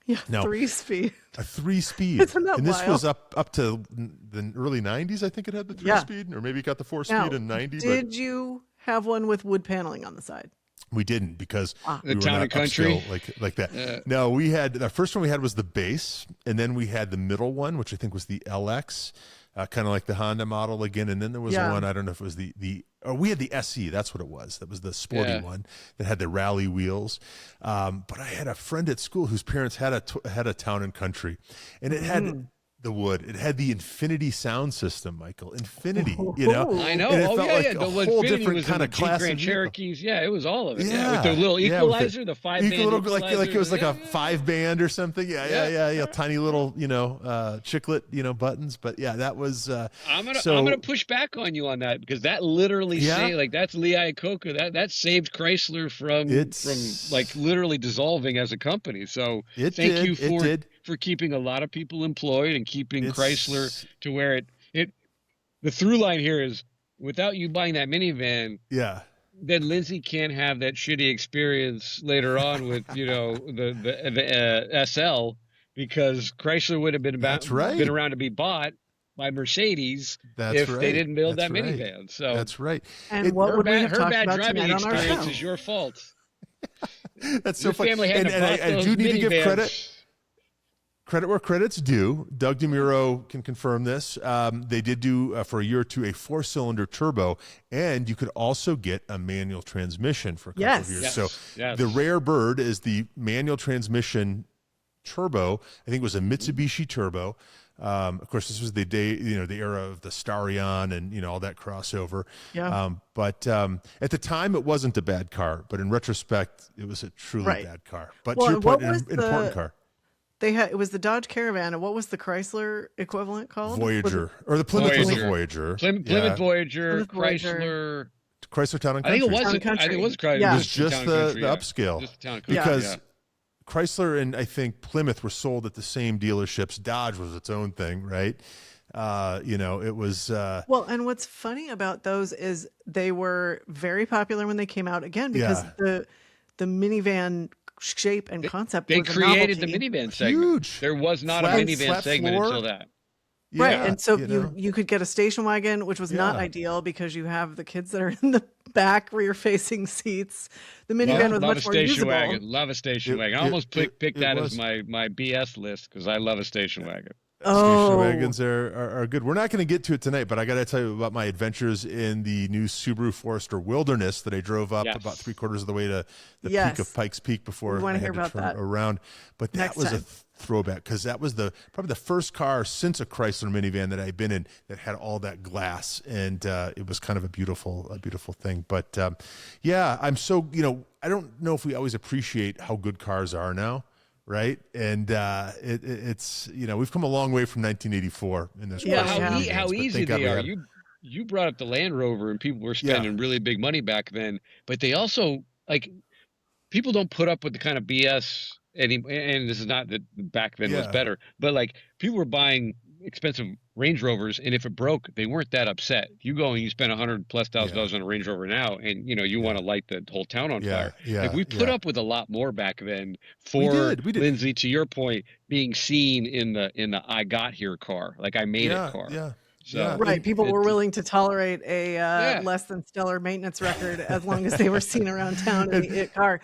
Yeah, Now, 3-speed. A 3-speed. Isn't that and this wild? was up to the early 90s, I think it had the 3-speed, or maybe it got the 4-speed in 90. Did you have one with wood paneling on the side? We didn't, because The we were Town not and Country like that. No, we had the first one we had was the base, and then we had the middle one, which I think was the LX, kind of like the Honda model again. And then there was one, I don't know if it was we had the SE. That's what it was. That was the sporty one that had the rally wheels. But I had a friend at school whose parents had a Town and Country, and it had the wood. It had the Infinity sound system, Michael. Infinity, you know. I know. And it Oh felt yeah, like yeah. a The whole Infinity different was kind in of the Jeep class Grand of vehicle. Cherokees. Yeah, it was all of it. Yeah, with the little equalizer, the 5-band little, equalizer. like it was like a 5-band or something. Yeah. Tiny little, chiclet, buttons. But yeah, that was. I'm gonna push back on you on that, because that literally that's Lee Iacocca. That saved Chrysler from like literally dissolving as a company. So thank you for keeping a lot of people employed and keeping Chrysler to where it. The through line here is, without you buying that minivan, then Lindsay can't have that shitty experience later on with the SL, because Chrysler would have been around to be bought by Mercedes if they didn't build that minivan. So that's right. And what would we have talked about driving tonight on our experience show? is your fault. That's so Your funny. family had to And buy I those do need to give minivans. credit where credit's due. Doug DeMuro can confirm this. They did do for a year or two a 4-cylinder turbo, and you could also get a manual transmission for a couple of years. So the rare bird is the manual transmission turbo. I think it was a Mitsubishi turbo. Of course, this was the day, the era of the Starion and all that crossover. Yeah. But at the time, it wasn't a bad car. But in retrospect, it was a truly bad car. But to your point, an important car. It was the Dodge Caravan, and what was the Chrysler equivalent called? Voyager, or the Plymouth was a Voyager. Plymouth Voyager, Chrysler Town and Country. I think it was Chrysler. It was just the upscale, just the Town and Country, because Chrysler and I think Plymouth were sold at the same dealerships. Dodge was its own thing, right? It was. Well, and what's funny about those is they were very popular when they came out, again, because the minivan shape and concept. They was created the minivan segment. Huge. There was not a minivan segment until that. Right. And so you could get a station wagon, which was not ideal because you have the kids that are in the back rear facing seats. The minivan was much more usable. Love a station wagon. I almost picked that as my BS list, because I love a station wagon. Station wagons are good. We're not going to get to it tonight, but I got to tell you about my adventures in the new Subaru Forester Wilderness that I drove up about 3/4 of the way to the peak of Pikes Peak before I had to turn around. But that was a throwback, because that was probably the first car since a Chrysler minivan that I've been in that had all that glass, and it was kind of a beautiful thing. But I'm so I don't know if we always appreciate how good cars are now. Right. And it's we've come a long way from 1984 in this. How easy they are. You brought up the Land Rover, and people were spending really big money back then, but they also, people don't put up with the kind of BS anymore. And this is not that back then was better, but people were buying expensive Range Rovers, and if it broke, they weren't that upset. You go and you spend $100,000+ on a Range Rover now, and you want to light the whole town on fire. We put up with a lot more back then for we did. Lindsay, to your point, being seen in the I got here car, I made it car. So, people were willing to tolerate a less than stellar maintenance record as long as they were seen around town in the car.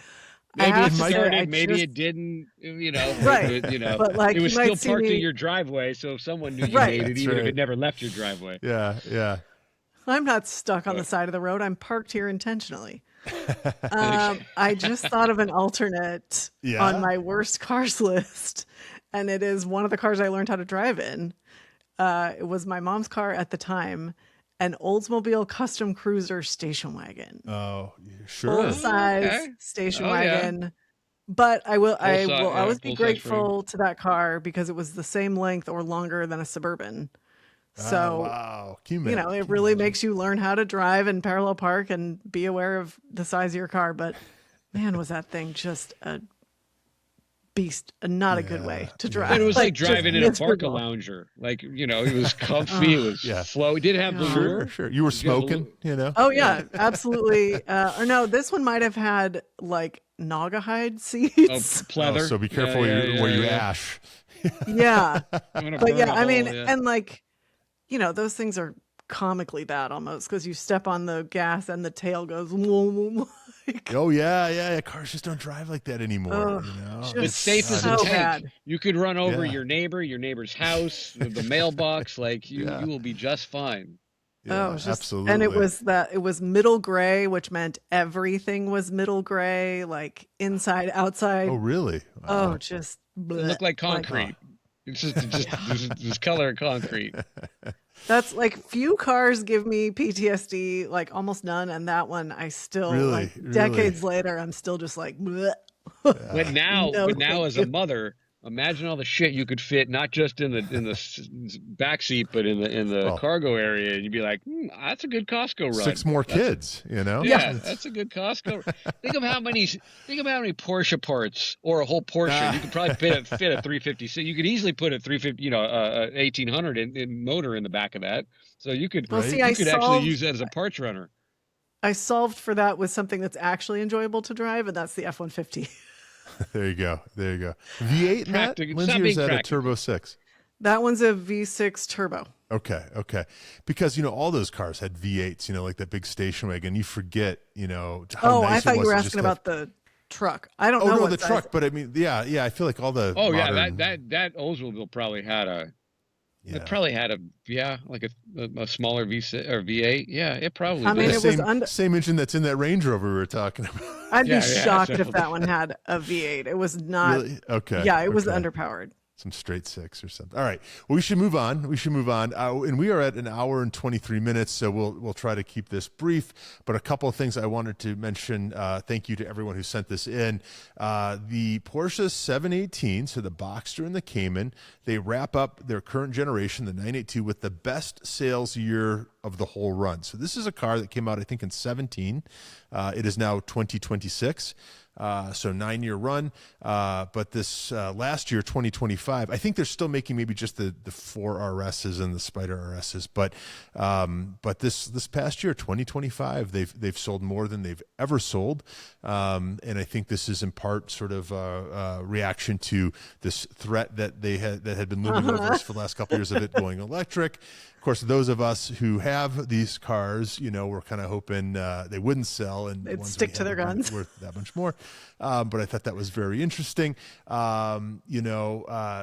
Maybe it started, maybe it didn't, Right. But it was still parked in your driveway, so if someone knew you made it, even if it never left your driveway. Yeah. I'm not stuck on the side of the road. I'm parked here intentionally. I just thought of an alternate on my worst cars list, and it is one of the cars I learned how to drive in. It was my mom's car at the time, an Oldsmobile Custom Cruiser station wagon. Oh, sure. Full size station wagon. Yeah. But I will always be grateful to that car because it was the same length or longer than a Suburban. So, wow. It really makes you learn how to drive and parallel park and be aware of the size of your car. But man, was that thing just a beast, not a good way to drive. And it was like driving in a Parker Lounger. Like, it was comfy. It was slow. It did have velour. Sure. You were smoking, Oh, yeah, absolutely. Or no, this one might have had like Naugahyde seats. Pleather. So be careful where you ash. Yeah. But yeah, I mean, and like, those things are comically bad almost because you step on the gas and the tail goes. Oh yeah. Cars just don't drive like that anymore. It's safe as a tank. Bad. You could run over your neighbor's house, the mailbox. Like you will be just fine. Yeah, absolutely. And it was middle gray, which meant everything was middle gray, like inside, outside. Oh really? Wow. Oh, just bleh. It looked like concrete. It's just color concrete. That's like few cars give me PTSD, like almost none. And that one, I still decades later, I'm still just like, bleh. But now as a mother, imagine all the shit you could fit, not just in the back seat, but in the cargo area. And you'd be like, that's a good Costco run. 6 more kids, Yeah, that's a good Costco. Think of how many Porsche parts or a whole Porsche you could probably fit a 350. So you could easily put a 350, 1800 in motor in the back of that. So you could actually use that as a parts runner. I solved for that with something that's actually enjoyable to drive, and that's the F-150. There you go. V8 in that? Lindsay, or is that a Turbo 6? That one's a V6 turbo. Okay. Because, all those cars had V8s, like that big station wagon. You forget, how nice I thought you were asking about the truck. I don't know. Oh, no, the truck. But I mean, yeah, I feel like all the modern... that Oldsmobile probably had a... Yeah. It probably had a smaller V6 or V8. Yeah, it probably. I mean, it was same engine that's in that Range Rover we were talking about. I'd be shocked if that one had a V8. It was not. Really? Okay. Yeah, it was underpowered. Some straight 6 or something. All right. Well, we should move on. And we are at 1 hour and 23 minutes, so we'll try to keep this brief. But a couple of things I wanted to mention. Thank you to everyone who sent this in. The Porsche 718, so the Boxster and the Cayman, they wrap up their current generation, the 982, with the best sales year of the whole run. So this is a car that came out, I think, in 17. It is now 2026. So 9-year run. But this last year, 2025, I think they're still making maybe just the 4 RSs and the Spider RSs. But this past year, 2025, they've sold more than they've ever sold. And I think this is in part sort of a reaction to this threat that had been looming over us for the last couple of years of it going electric. Of course, those of us who have these cars, we're kind of hoping they wouldn't sell and they'd stick to their guns, worth that much more. But I thought that was very interesting.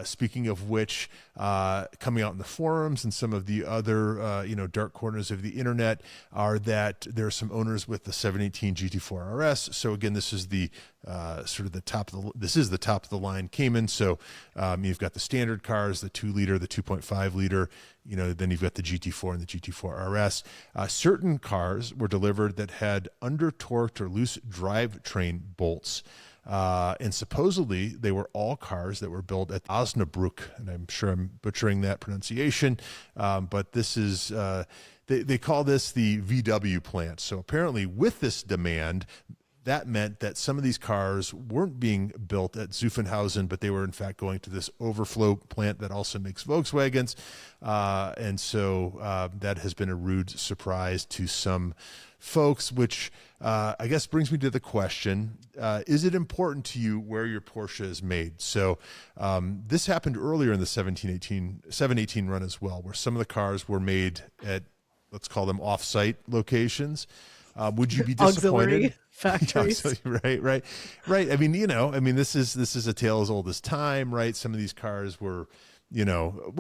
Speaking of which, coming out in the forums and some of the other, dark corners of the internet are that there are some owners with the 718 GT4 RS. So again, this is the sort of the top of the line Cayman. So you've got the standard cars, the 2-liter, the 2.5 liter. Then you've got the GT4 and the GT4 RS. Certain cars were delivered that had under-torqued or loose drivetrain bolts. And supposedly they were all cars that were built at Osnabrück, and I'm sure I'm butchering that pronunciation. But this is, they call this the VW plant. So apparently with this demand, that meant that some of these cars weren't being built at Zuffenhausen, but they were in fact going to this overflow plant that also makes Volkswagens. And so that has been a rude surprise to some folks, which I guess brings me to the question, is it important to you where your Porsche is made? So this happened earlier in the 718 run as well, where some of the cars were made at, let's call them off-site locations. Would you be disappointed? Factories. Right. I mean, this is a tale as old as time, right? Some of these cars were, some of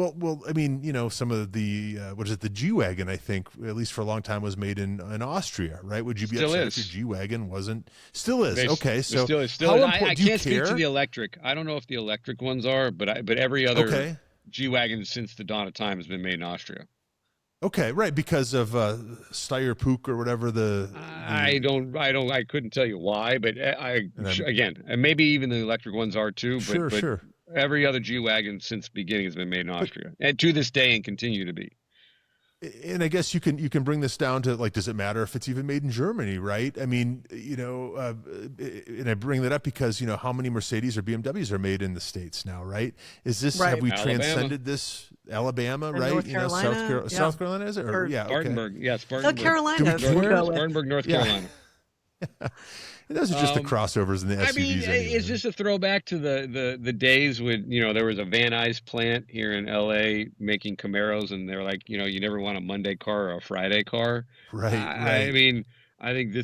the, the G-Wagon, I think, at least for a long time, was made in Austria, right? Would you be upset if your G-Wagon wasn't? Still is. Okay. So still is. I can't speak to the electric. I don't know if the electric ones are, but every other G-Wagon since the dawn of time has been made in Austria. Okay, right, because of Steyr-Puch or whatever I couldn't tell you why, but again, and maybe even the electric ones are too. But, sure. Every other G-Wagon since the beginning has been made in Austria, and to this day, and continue to be. And I guess you can bring this down to, like, does it matter if it's even made in Germany, right? I mean, and I bring that up because, how many Mercedes or BMWs are made in the States now, right? Is this, Right. have we Alabama. transcended this? Alabama, And right? North Carolina, South Carolina, is it? Or, yeah, okay. Spartanburg. Yeah, The Spartanburg. Carolina. Spartanburg, North Yeah. Carolina. Those are just the crossovers and the SUVs. I mean, anyway. it's just a throwback to the days when, there was a Van Nuys plant here in LA making Camaros, and they're like, you never want a Monday car or a Friday car. Right, I right. mean, I think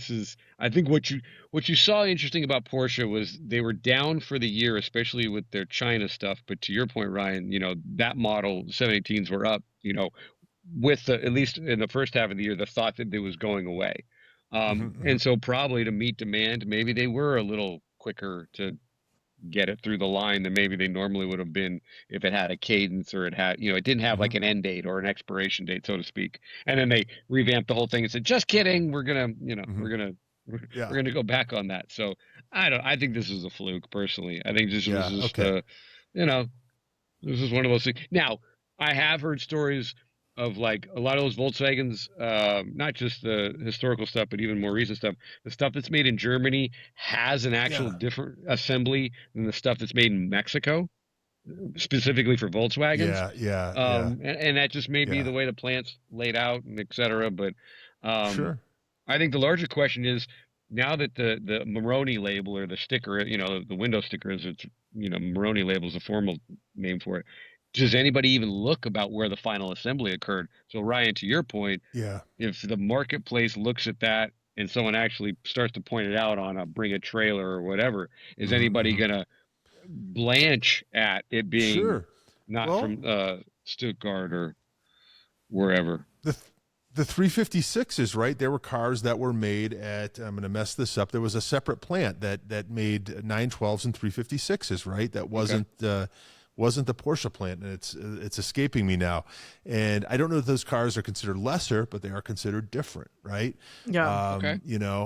what you saw interesting about Porsche was they were down for the year, especially with their China stuff. But to your point, Ryan, that model 718s were up, with at least in the first half of the year, the thought that it was going away. And so probably to meet demand, maybe they were a little quicker to get it through the line than maybe they normally would have been if it had a cadence or it didn't have like an end date or an expiration date, so to speak. And then they revamped the whole thing and said, just kidding. We're going to, we're going to go back on that. So I think this is a fluke personally. I think this was just, this is one of those things. Now, I have heard stories of like a lot of those Volkswagens, not just the historical stuff, but even more recent stuff. The stuff that's made in Germany has an actual different assembly than the stuff that's made in Mexico, specifically for Volkswagens. And that just may be the way the plant's laid out and et cetera. But Sure. I think the larger question is, now that the Moroni label or the sticker, the window sticker is, it's, Moroni label is a formal name for it. Does anybody even look about where the final assembly occurred? So Ryan, to your point, if the marketplace looks at that and someone actually starts to point it out on a bring a trailer or whatever, is anybody going to blanch at it being from Stuttgart or wherever? The 356s, right? There were cars that were made at, I'm going to mess this up. There was a separate plant that made 912s and 356s, right? That wasn't the Porsche plant, and it's escaping me now. And I don't know if those cars are considered lesser, but they are considered different, right? Yeah.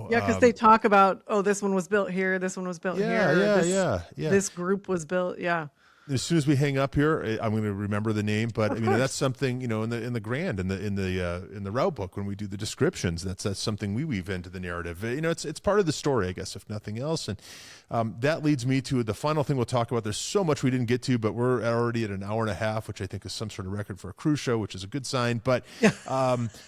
Because they talk about, this one was built here, this one was built here. This group was built. Yeah. As soon as we hang up here, I'm going to remember the name, but I mean that's something in the Grand in the route book when we do the descriptions. That's something we weave into the narrative. It's part of the story, I guess, if nothing else. And that leads me to the final thing we'll talk about. There's so much we didn't get to, but we're already at an hour and a half, which I think is some sort of record for a cruise show, which is a good sign. But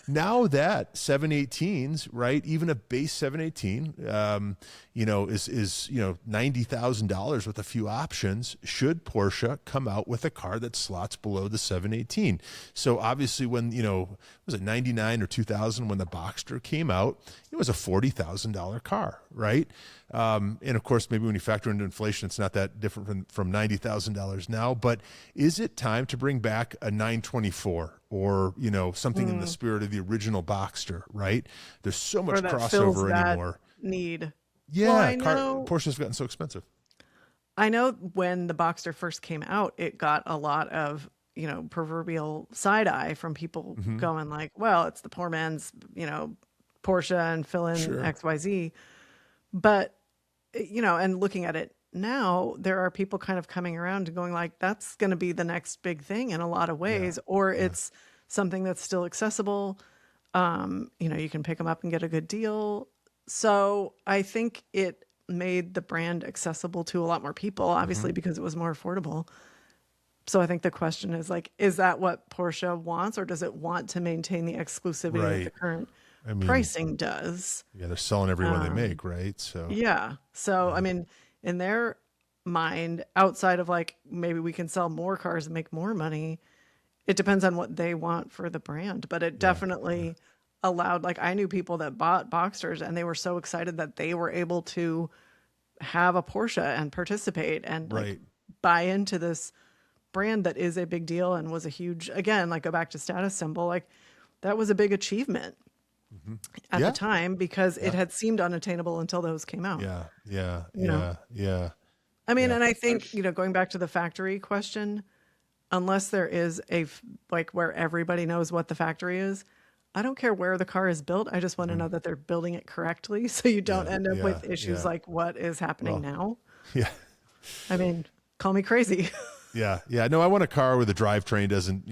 now that 718s, right, even a base 718, is $90,000 with a few options, should Porsche come out with a car that slots below the 718. So obviously when, was it 99 or 2000 when the Boxster came out, it was a $40,000 car, right? And of course, maybe when you factor into inflation, it's not that different from $90,000 now, but is it time to bring back a 924 or, something in the spirit of the original Boxster, right? There's so much crossover anymore. Need. Yeah. Porsche's gotten so expensive. I know when the Boxster first came out, it got a lot of, proverbial side eye from people going like, well, it's the poor man's, Porsche and fill in XYZ. But, and looking at it now, there are people kind of coming around and going like, that's going to be the next big thing in a lot of ways, or it's something that's still accessible. You can pick them up and get a good deal. So I think it made the brand accessible to a lot more people, obviously, because it was more affordable. So I think the question is like, is that what Porsche wants, or does it want to maintain the exclusivity that the current pricing does? Yeah, they're selling every one they make, right? So I mean, in their mind, outside of like, maybe we can sell more cars and make more money, it depends on what they want for the brand. But it definitely allowed, like, I knew people that bought Boxsters and they were so excited that they were able to have a Porsche and participate and like buy into this brand that is a big deal and was a huge, again, like, go back to status symbol, like that was a big achievement at the time, because it had seemed unattainable until those came out. I mean, and I think, going back to the factory question, unless there is like where everybody knows what the factory is, I don't care where the car is built. I just want to know that they're building it correctly, so you don't end up with issues like what is happening now. Yeah. I mean, call me crazy. Yeah. No, I want a car where the drivetrain doesn't,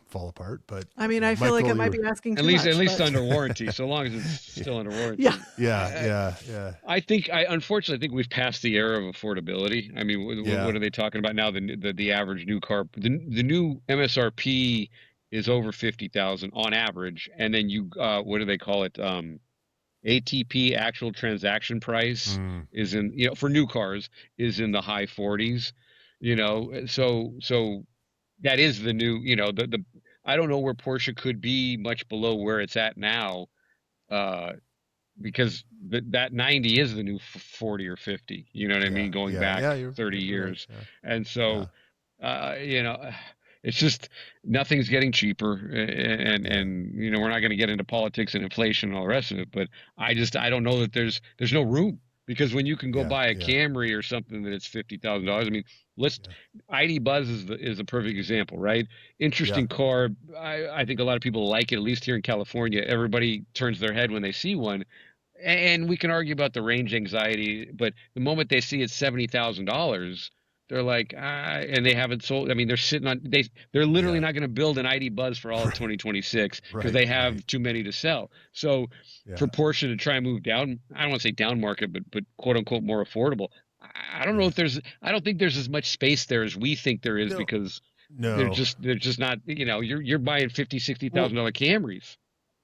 fall apart. But I mean, I feel like it might be asking too much. At least under warranty, so long as it's still under warranty. Yeah. I unfortunately think we've passed the era of affordability. I mean, what are they talking about now? The average new car, the new MSRP is over 50,000 on average, and then what do they call it? ATP, actual transaction price, is in, for new cars, is in the high 40s. So that is the new, I don't know where Porsche could be much below where it's at now, because that 90 is the new 40 or 50. You know what I mean? Going back 30 years, right. And so it's just nothing's getting cheaper, and we're not going to get into politics and inflation and all the rest of it. But I don't know that there's no room, because when you can go buy a Camry or something that it's $50,000. I mean, ID Buzz is a perfect example, right? Interesting car. I think a lot of people like it, at least here in California. Everybody turns their head when they see one, and we can argue about the range anxiety, but the moment they see it's $70,000. They're like, and they haven't sold. I mean, they're sitting on. They're literally not going to build an ID Buzz for all of 2026 because they have too many to sell. So, for Porsche to try and move down, I don't want to say down market, but quote unquote more affordable. I don't know if there's. I don't think there's as much space there as we think there is, because they're just not. You're buying $50,000-$60,000 Camrys.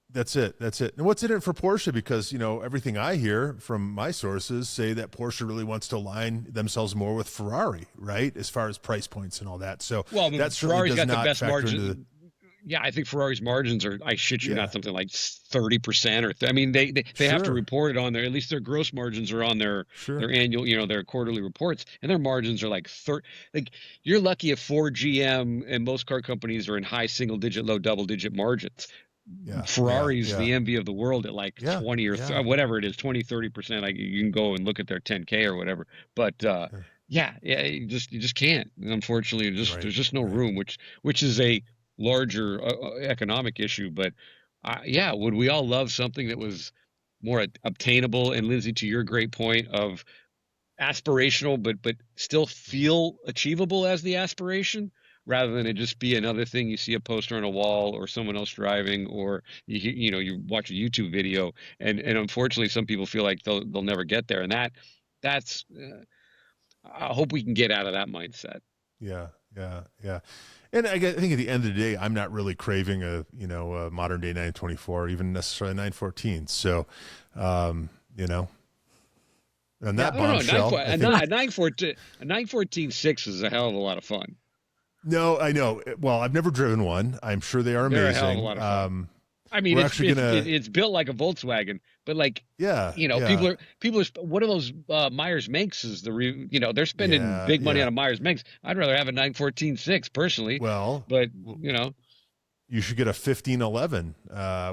That's it. And what's in it for Porsche? Because, everything I hear from my sources say that Porsche really wants to align themselves more with Ferrari, right? As far as price points and all that. So that Ferrari's got the best margin. Yeah, I think Ferrari's margins are, I shit you not, something like 30%. I mean, they have to report it on there. At least their gross margins are on their annual, their quarterly reports, and their margins are like you're lucky if Ford, GM, and most car companies are in high single digit, low double digit margins. Ferrari's the envy of the world at like 20 or whatever it is, 20-30%. You can go and look at their 10K or whatever, but you just can't. Unfortunately, there's just no room, which is a larger economic issue. But would we all love something that was more obtainable? And Lindsay, to your great point of aspirational, but still feel achievable as the aspiration, rather than it just be another thing you see a poster on a wall or someone else driving, or you watch a YouTube video, and unfortunately some people feel like they'll never get there, and that's I hope we can get out of that mindset. Yeah. And I think at the end of the day, I'm not really craving a modern day 924, even necessarily 914. So and that bombshell, a 914.6 is a hell of a lot of fun. No, I know. Well, I've never driven one. I'm sure they are amazing. They're a hell of a lot of fun. I mean, it's built like a Volkswagen, but people are. What are those Myers Makes? Is they're spending big money on a Myers Makes. I'd rather have a 914.6 personally. Well, but you should get a 1511,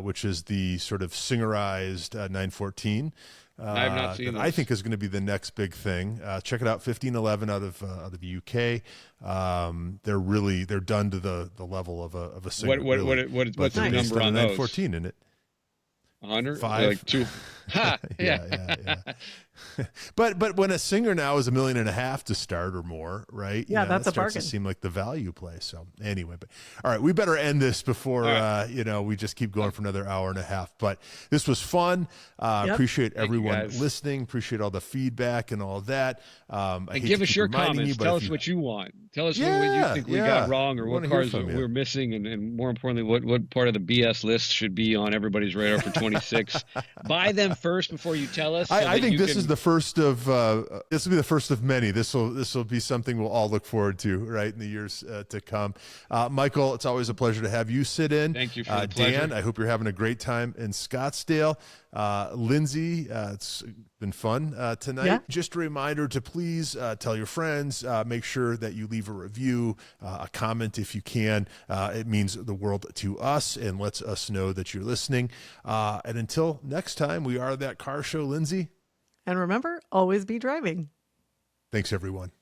which is the sort of singerized 914. I have not seen that. I think is going to be the next big thing. Check it out, 1511 out of the UK. They're done to the level of a single. What's the number on those? 914 in it. 100, 5, like 2. Ha! Yeah. But when a Singer now is $1.5 million to start or more, right? Yeah, that's a bargain. To seem like the value play. So anyway, but all right, we better end this before we just keep going for another hour and a half. But this was fun. Appreciate everyone listening. Appreciate all the feedback and all that. And give us your comments. Tell us what you want. Tell us what you think we got wrong, or what cars we're missing, and more importantly, what part of the BS list should be on everybody's radar for 26. Buy them first before you tell us. I think this is the first of this will be the first of many. This will be something we'll all look forward to, right, in the years to come. Michael, it's always a pleasure to have you sit in. Thank you for the pleasure. Dan, I hope you're having a great time in Scottsdale. Lindsay, it's been fun tonight. Yeah. Just a reminder to please tell your friends, make sure that you leave a review, a comment if you can. It means the world to us and lets us know that you're listening. And until next time, we are That Car Show, Lindsay. And remember, always be driving. Thanks, everyone.